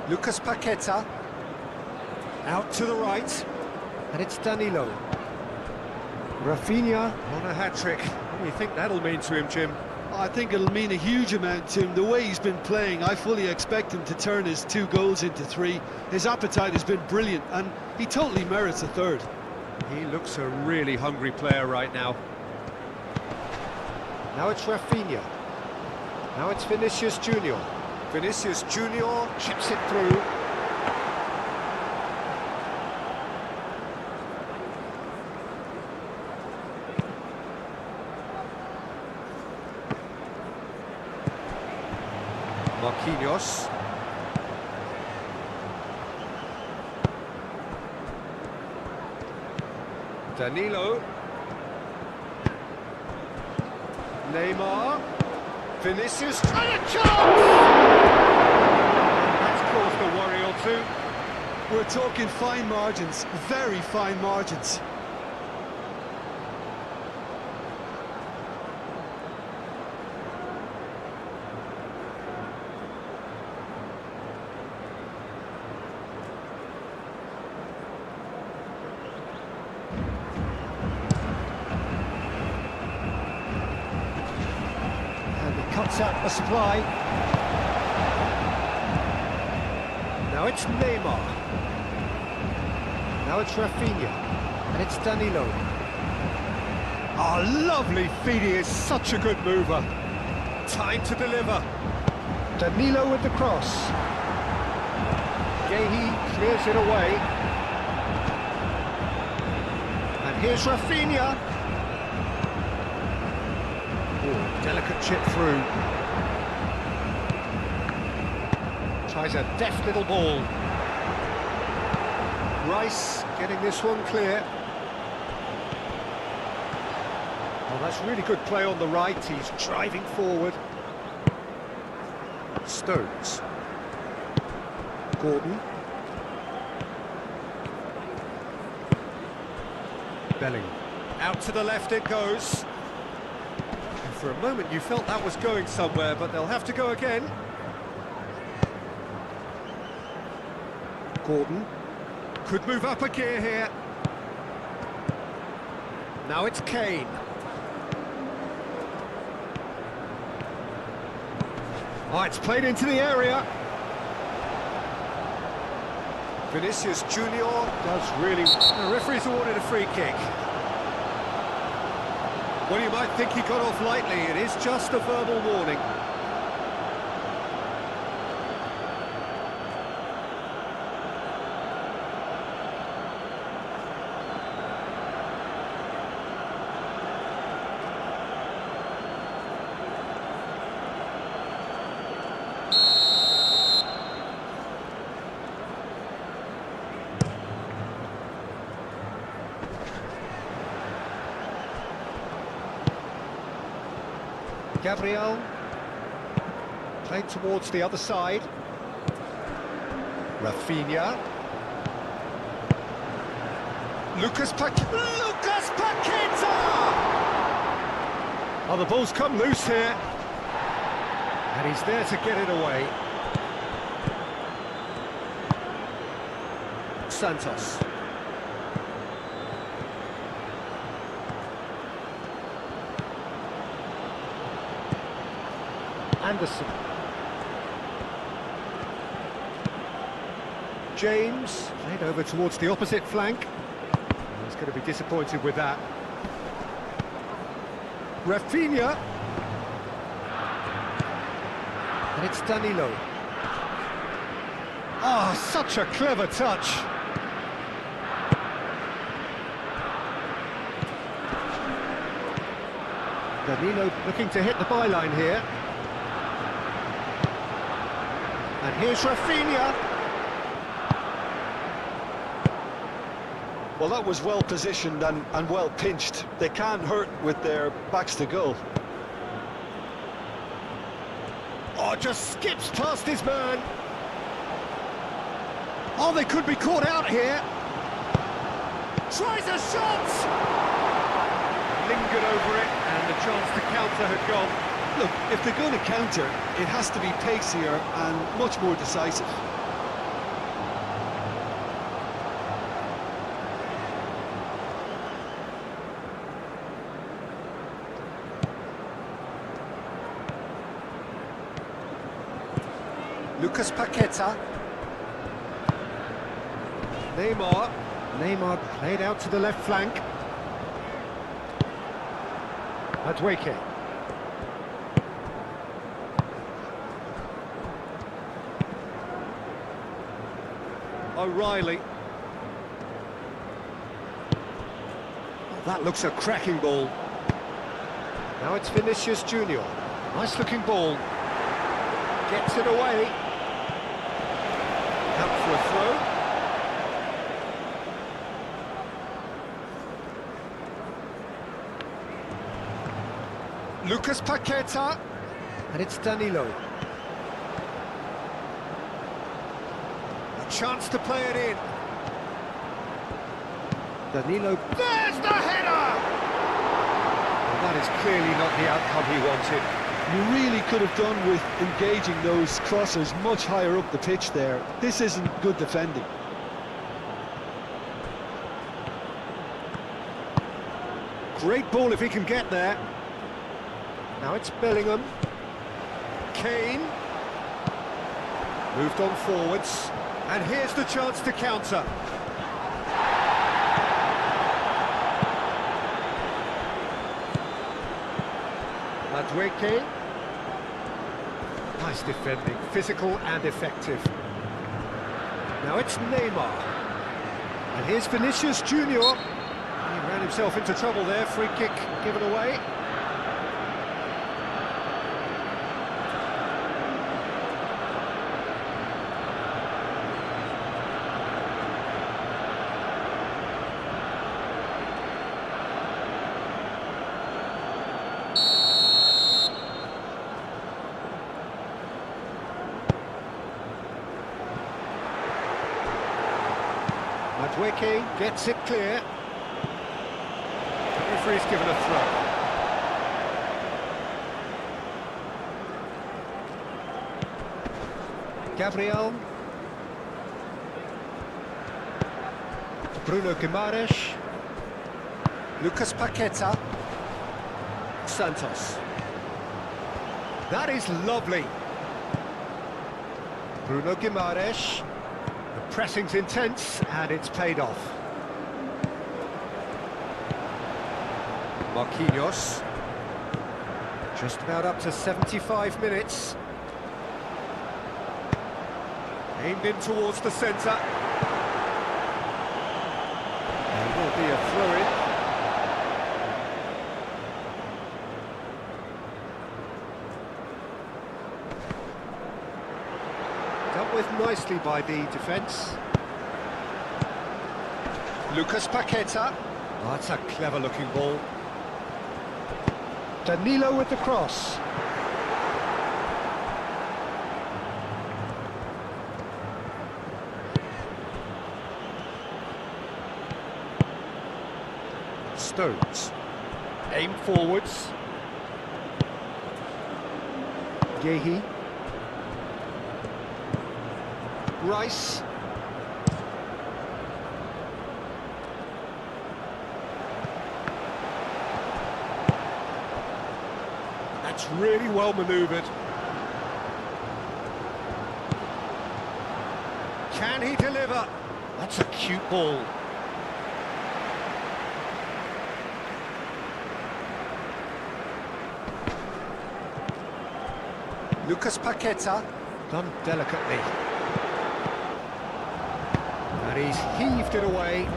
Lucas Paqueta. Out to the right. And it's Danilo. Rafinha on a hat-trick. What do you think that'll mean to him, Jim? I think it'll mean a huge amount to him. The way he's been playing, I fully expect him to turn his 2 goals into 3. His appetite has been brilliant, and he totally merits a 3rd. He looks a really hungry player right now. Now it's Rafinha. Now it's Vinicius Junior. Vinicius Junior chips it through. Marquinhos. Danilo. Neymar. Vinicius. And a chance! That's caused a worry or two. We're talking fine margins, very fine margins. cuts out the supply. Now it's Neymar. Now it's Rafinha. And it's Danilo. Oh, lovely feed, he is such a good mover. Time to deliver. Danilo with the cross. Gehi clears it away. And here's Rafinha. Oh, delicate chip through. Tries a deft little ball. Rice getting this one clear. Oh, that's really good play on the right. He's driving forward. Stones. Gordon. Bellingham. Out to the left it goes. And for a moment you felt that was going somewhere, but they'll have to go again. Gordon. Could move up a gear here. Now it's Kane. Oh, it's played into the area. Vinicius Junior does really... The referee's awarded a free kick. Well, you might think he got off lightly. It is just a verbal warning. Gabriel, played towards the other side. Rafinha. Lucas Paqueta! Oh, the ball's come loose here. And he's there to get it away. Santos. Anderson. James, played over towards the opposite flank. He's going to be disappointed with that. Rafinha. And it's Danilo. Oh, such a clever touch. Danilo looking to hit the byline here. And here's Rafinha. Well, that was well positioned and well pinched. They can't hurt with their backs to goal. Oh, just skips past his man. Oh, they could be caught out here. Tries a shot. Lingered over it, and the chance to counter had gone. Look, if they're going to counter, it has to be pacier and much more decisive. Lucas Paqueta. Neymar. Neymar played out to the left flank. Madueke. O'Reilly. Oh, that looks a cracking ball. Now it's Vinicius Junior. Nice looking ball. Gets it away. Out for a throw. Lucas Paqueta. And it's Danilo. A chance to play it in. Danilo. There's the header! Well, that is clearly not the outcome he wanted. You really could have done with engaging those crossers much higher up the pitch there. This isn't good defending. Great ball if he can get there. Now it's Bellingham. Kane. Moved on forwards. And here's the chance to counter. Madueke. Nice defending, physical and effective. Now it's Neymar. And here's Vinicius Junior. He ran himself into trouble there, free kick given away. Madueke gets it clear. The referee's given a throw. Gabriel. Bruno Guimaraes. Lucas Paqueta. Santos. That is lovely. Bruno Guimaraes. The pressing's intense, and it's paid off. Marquinhos. Just about up to 75 minutes. Aimed in towards the centre. There will be a throw-in. Dealt with nicely by the defence. Lucas Paqueta. Oh, that's a clever-looking ball. Danilo with the cross. Stones. Aim forwards. Gehi. Rice. That's really well manoeuvred. Can he deliver? That's a cute ball. Lucas Paqueta, done delicately. And he's heaved it away.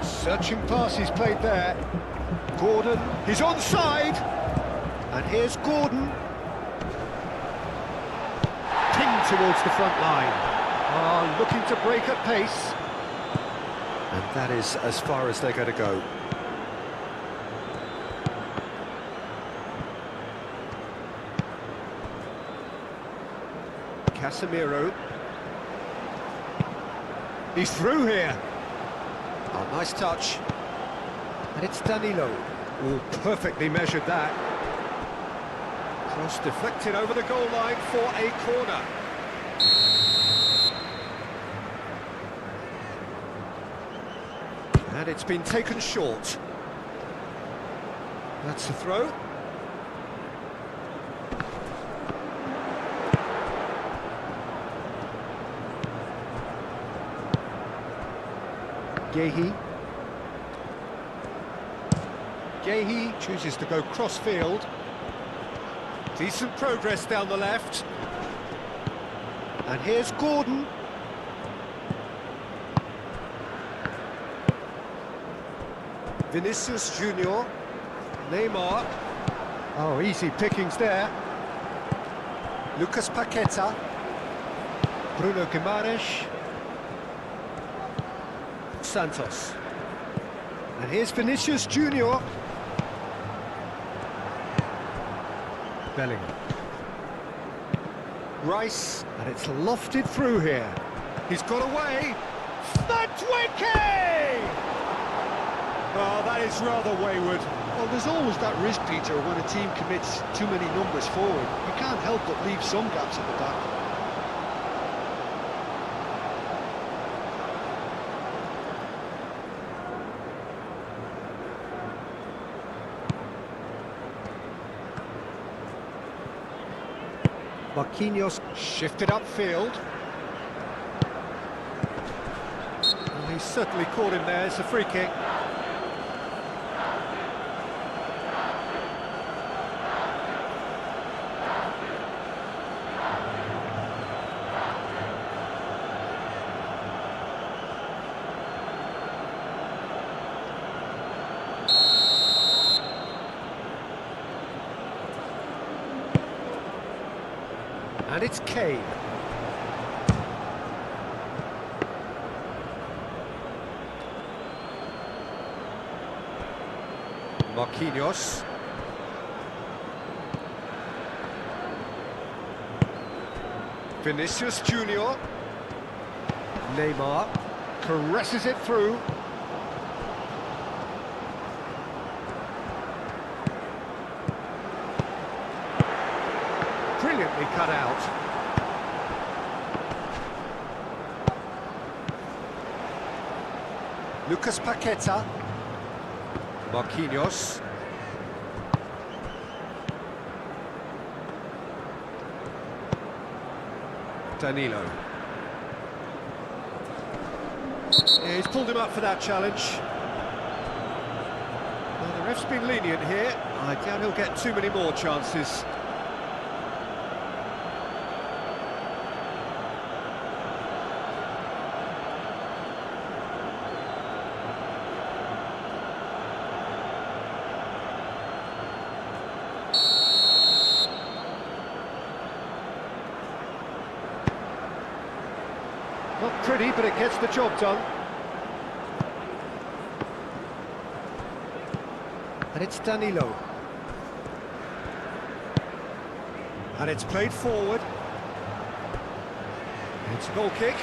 Searching pass he's played there. Gordon, he's onside. And here's Gordon. Towards the front line. Looking to break at pace. And that is as far as they're going to go. Casemiro. He's through here. Oh, nice touch. And it's Danilo. Oh, perfectly measured that. Cross deflected over the goal line for a corner. And it's been taken short. That's the throw. Gehi. Gehi chooses to go cross-field. Decent progress down the left. And here's Gordon. Vinicius Junior. Neymar. Oh, easy pickings there. Lucas Paqueta. Bruno Guimaraes. Santos. And here's Vinicius Junior. Bellingham. Rice, and it's lofted through here. He's got away. Madueke! Oh, that is rather wayward. Well, there's always that risk, Peter, when a team commits too many numbers forward. You can't help but leave some gaps at the back. Marquinhos shifted upfield. Well, he's certainly caught him there. It's a free kick. And it's Kane. Marquinhos. Vinicius Junior. Neymar caresses it through. Brilliantly cut out. Lucas Paqueta. Marquinhos. Danilo. Yeah, he's pulled him up for that challenge. Well, the ref's been lenient here. I doubt he'll get too many more chances. Not pretty, but it gets the job done. And it's Danilo. And it's played forward. It's a goal kick.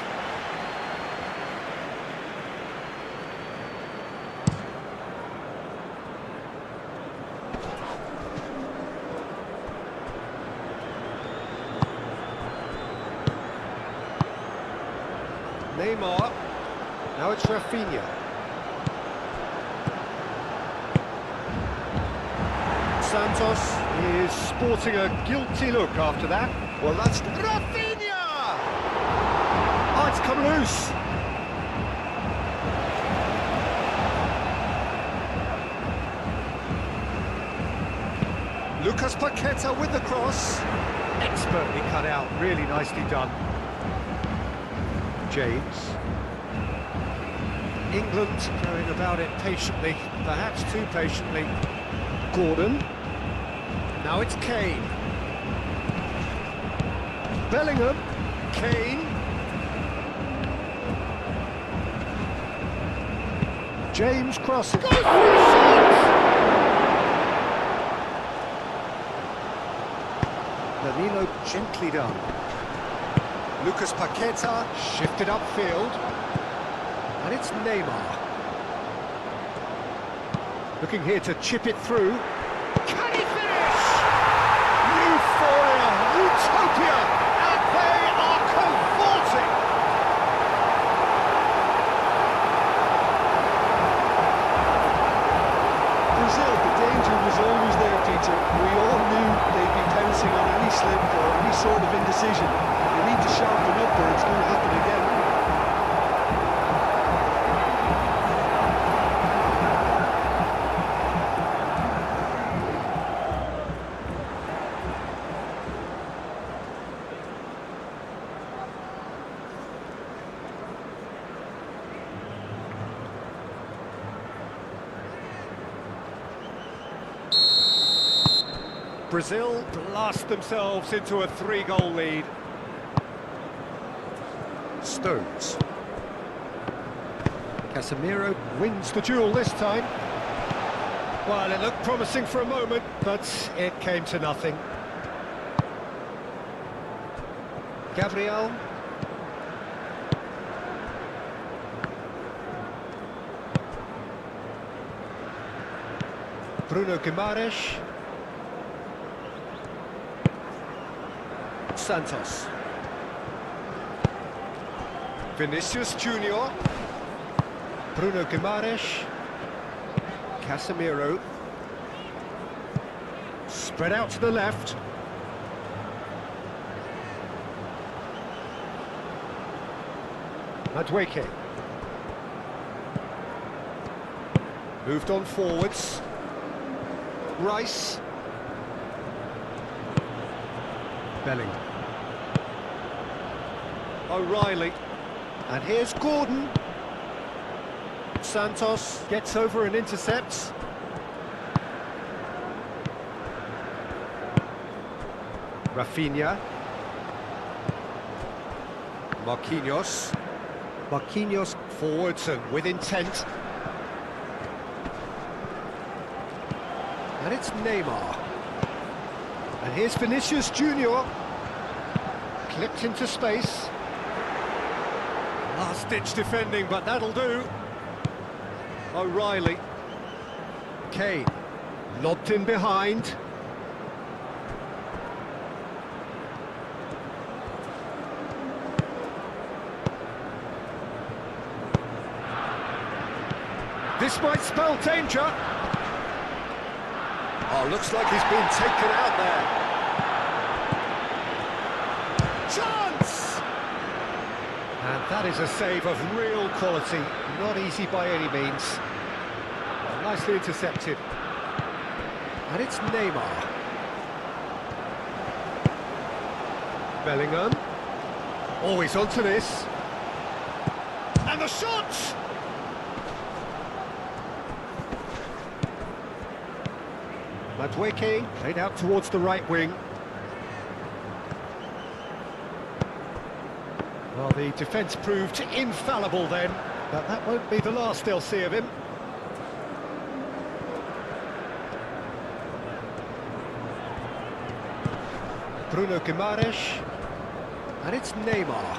Neymar, now it's Rafinha. Santos is sporting a guilty look after that. Well, that's... Rafinha! Oh, it's come loose. Lucas Paqueta with the cross. Expertly cut out, really nicely done. James. England going about it patiently, perhaps too patiently. Gordon. Now it's Kane. Bellingham. Kane. James crosses. Goes for a shot! Danilo gently done. Lucas Paqueta shifted upfield, and it's Neymar. Looking here to chip it through. Can he finish? Euphoria, utopia, and they are cavorting. Brazil, the danger was always there, Peter. We all knew they'd be pouncing on any slip or any sort of indecision. They need to sharpen up or it's going to happen again. Brazil blast themselves into a 3-goal lead. Stones. Casemiro wins the duel this time. Well, it looked promising for a moment, but it came to nothing. Gabriel. Bruno Guimaraes. Santos. Vinicius Junior. Bruno Guimaraes. Casemiro. Spread out to the left. Madueke. Moved on forwards. Rice. Bellingham. O'Reilly. And here's Gordon. Santos gets over and intercepts. Rafinha. Marquinhos. Marquinhos forwards and with intent. And it's Neymar. And here's Vinicius Junior. Clipped into space. Last-ditch defending, but that'll do. O'Reilly. Kane. Lobbed in behind. This might spell danger. Oh, looks like he's been taken out there. Chance! And that is a save of real quality. Not easy by any means. Nicely intercepted. And it's Neymar. Bellingham. Always onto this. And the shot! Madueke played out towards the right wing. Well, the defence proved infallible then, but that won't be the last they'll see of him. Bruno Guimaraes, and it's Neymar.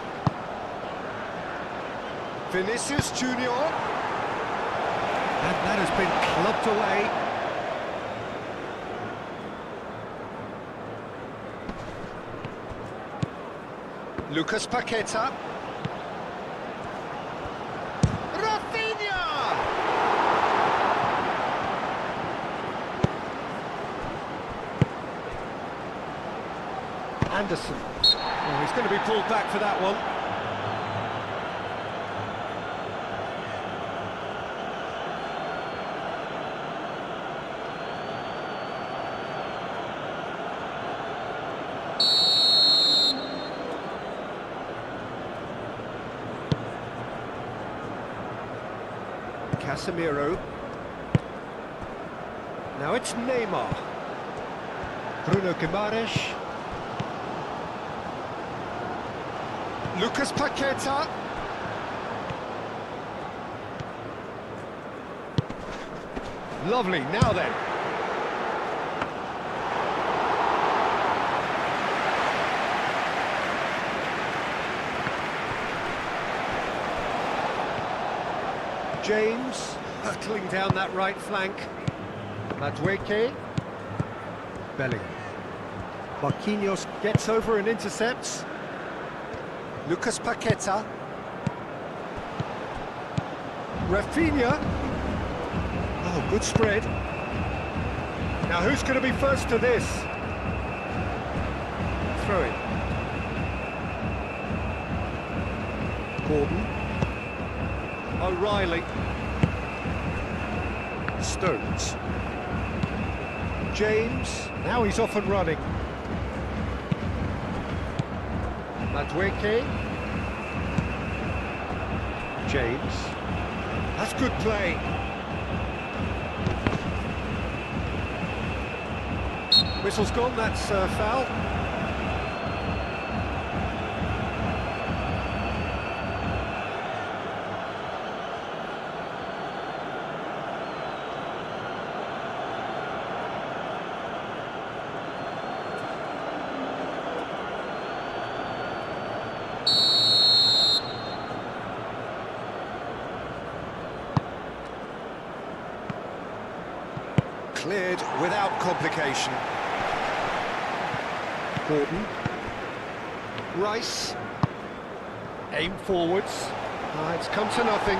Vinicius Junior, and that has been clubbed away. Lucas Paqueta. Rafinha! Anderson. Oh, he's going to be pulled back for that one. Casemiro. Now it's Neymar. Bruno Guimaraes. Lucas Paqueta. Lovely, now then. James hurtling down that right flank. Madueke. Bellingham. Marquinhos gets over and intercepts. Lucas Paqueta. Rafinha. Oh, good spread. Now who's going to be first to this? Throw it. Gordon. O'Reilly. Stones. James. Now he's off and running. Madueke. James. That's good play. Whistle's gone, that's foul. Cleared without complication. Gordon. Rice. Aim forwards. It's come to nothing.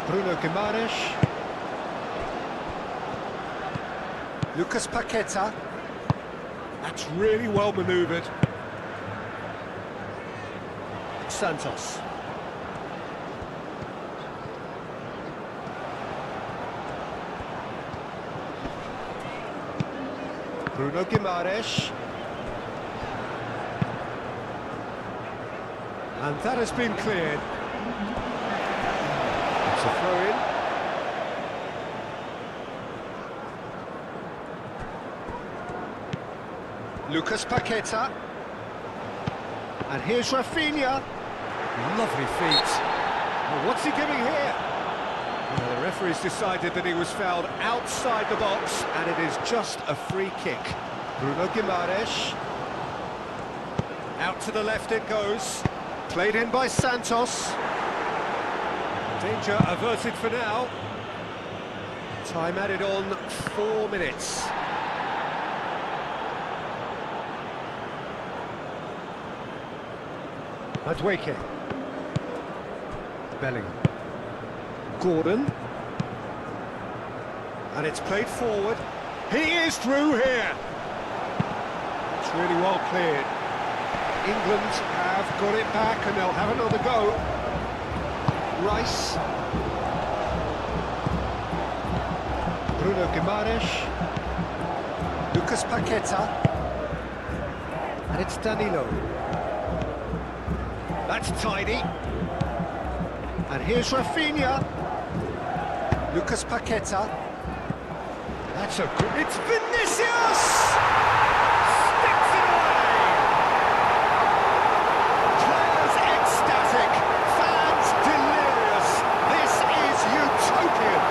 Bruno Guimaraes. Lucas Paqueta. That's really well manoeuvred. Santos. Bruno Guimaraes. And that has been cleared. It's a throw-in. Lucas Paqueta. And here's Rafinha. Lovely feet. Well, what's he giving here? Well, the referee's decided that he was fouled outside the box, and it is just a free kick. Bruno Guimaraes. Out to the left it goes. Played in by Santos. Danger averted for now. Time added on 4 minutes. Madueke. Bellingham. Gordon. And it's played forward. He is through here. It's really well cleared. England have got it back and they'll have another go. Rice. Bruno Guimaraes. Lucas Paqueta. And it's Danilo. That's tidy. And here's Rafinha. Lucas Paqueta. That's a good... It's Vinicius! Sticks it away! Players ecstatic. Fans delirious. This is utopian.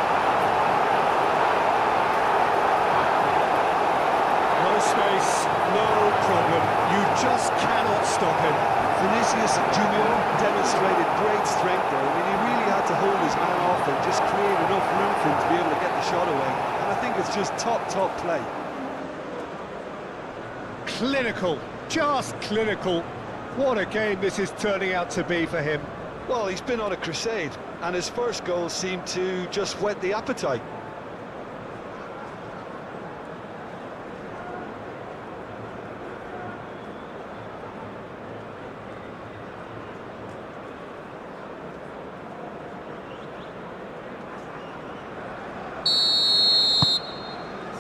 No space, no problem. You just cannot stop him. Vinicius Junior demonstrated great strength there. I mean, he really had to hold his man off and just create enough room for him to be able to get the shot away. And I think it's just top play. Clinical, just clinical. What a game this is turning out to be for him. Well, he's been on a crusade, and his first goal seemed to just whet the appetite.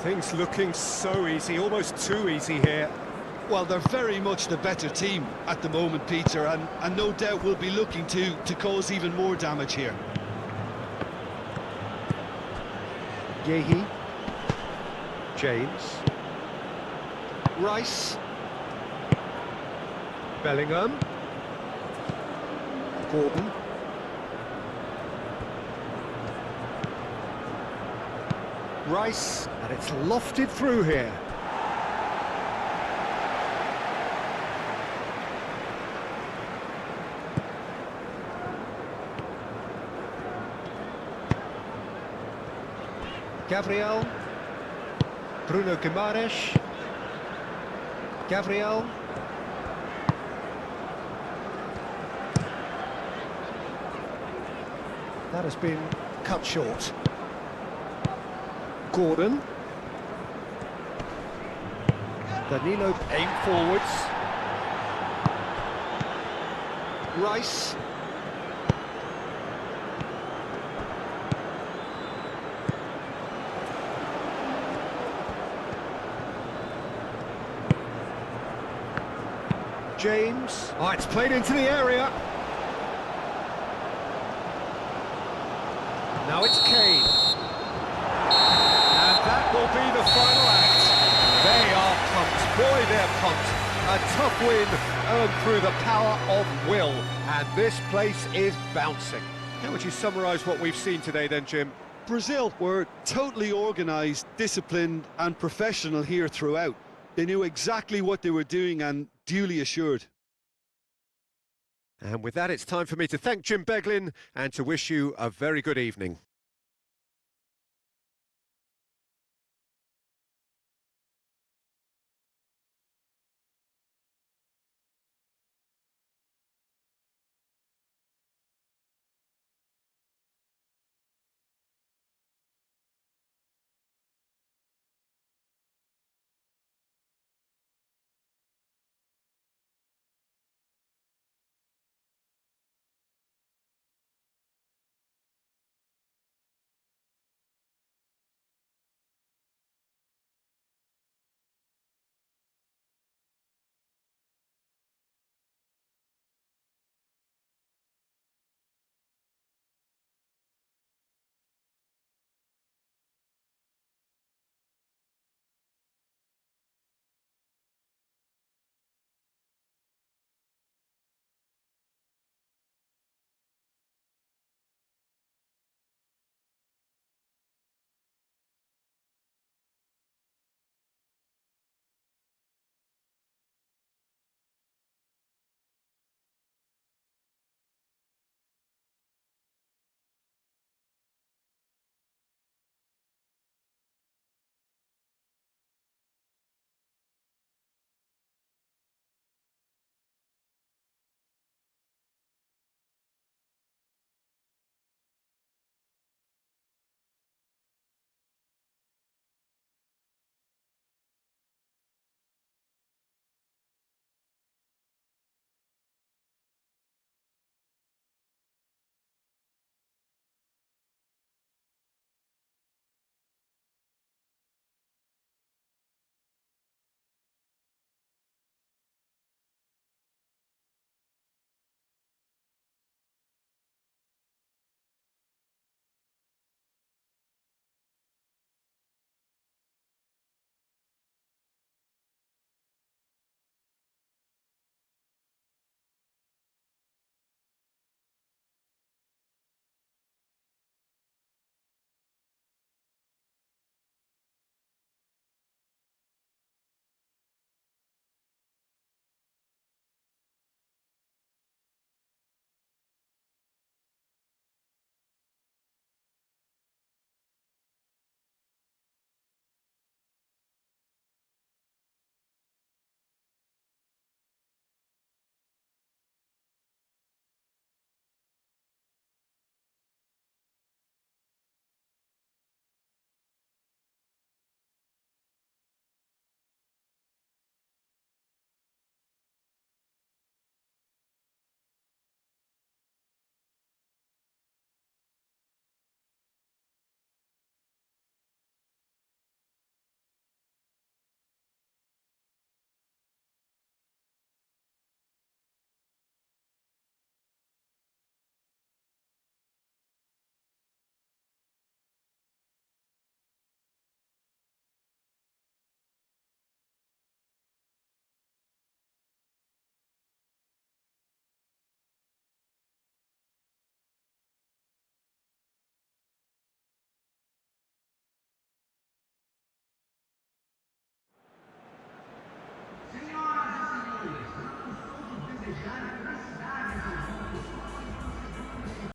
Things looking so easy, almost too easy here. Well, they're very much the better team at the moment, Peter, and no doubt will be looking to cause even more damage here. Yehi. James. Rice. Bellingham. Gordon. Rice, and it's lofted through here. Gabriel. Bruno Guimaraes. Gabriel. That has been cut short. Gordon. Danilo aim forwards. Rice. James. Oh, it's played into the area. Now it's Kane. And that will be the final act. They are pumped. Boy, they're pumped. A tough win earned through the power of will. And this place is bouncing. How would you summarise what we've seen today then, Jim? Brazil were totally organised, disciplined and professional here throughout. They knew exactly what they were doing and duly assured. And with that, it's time for me to thank Jim Beglin and to wish you a very good evening.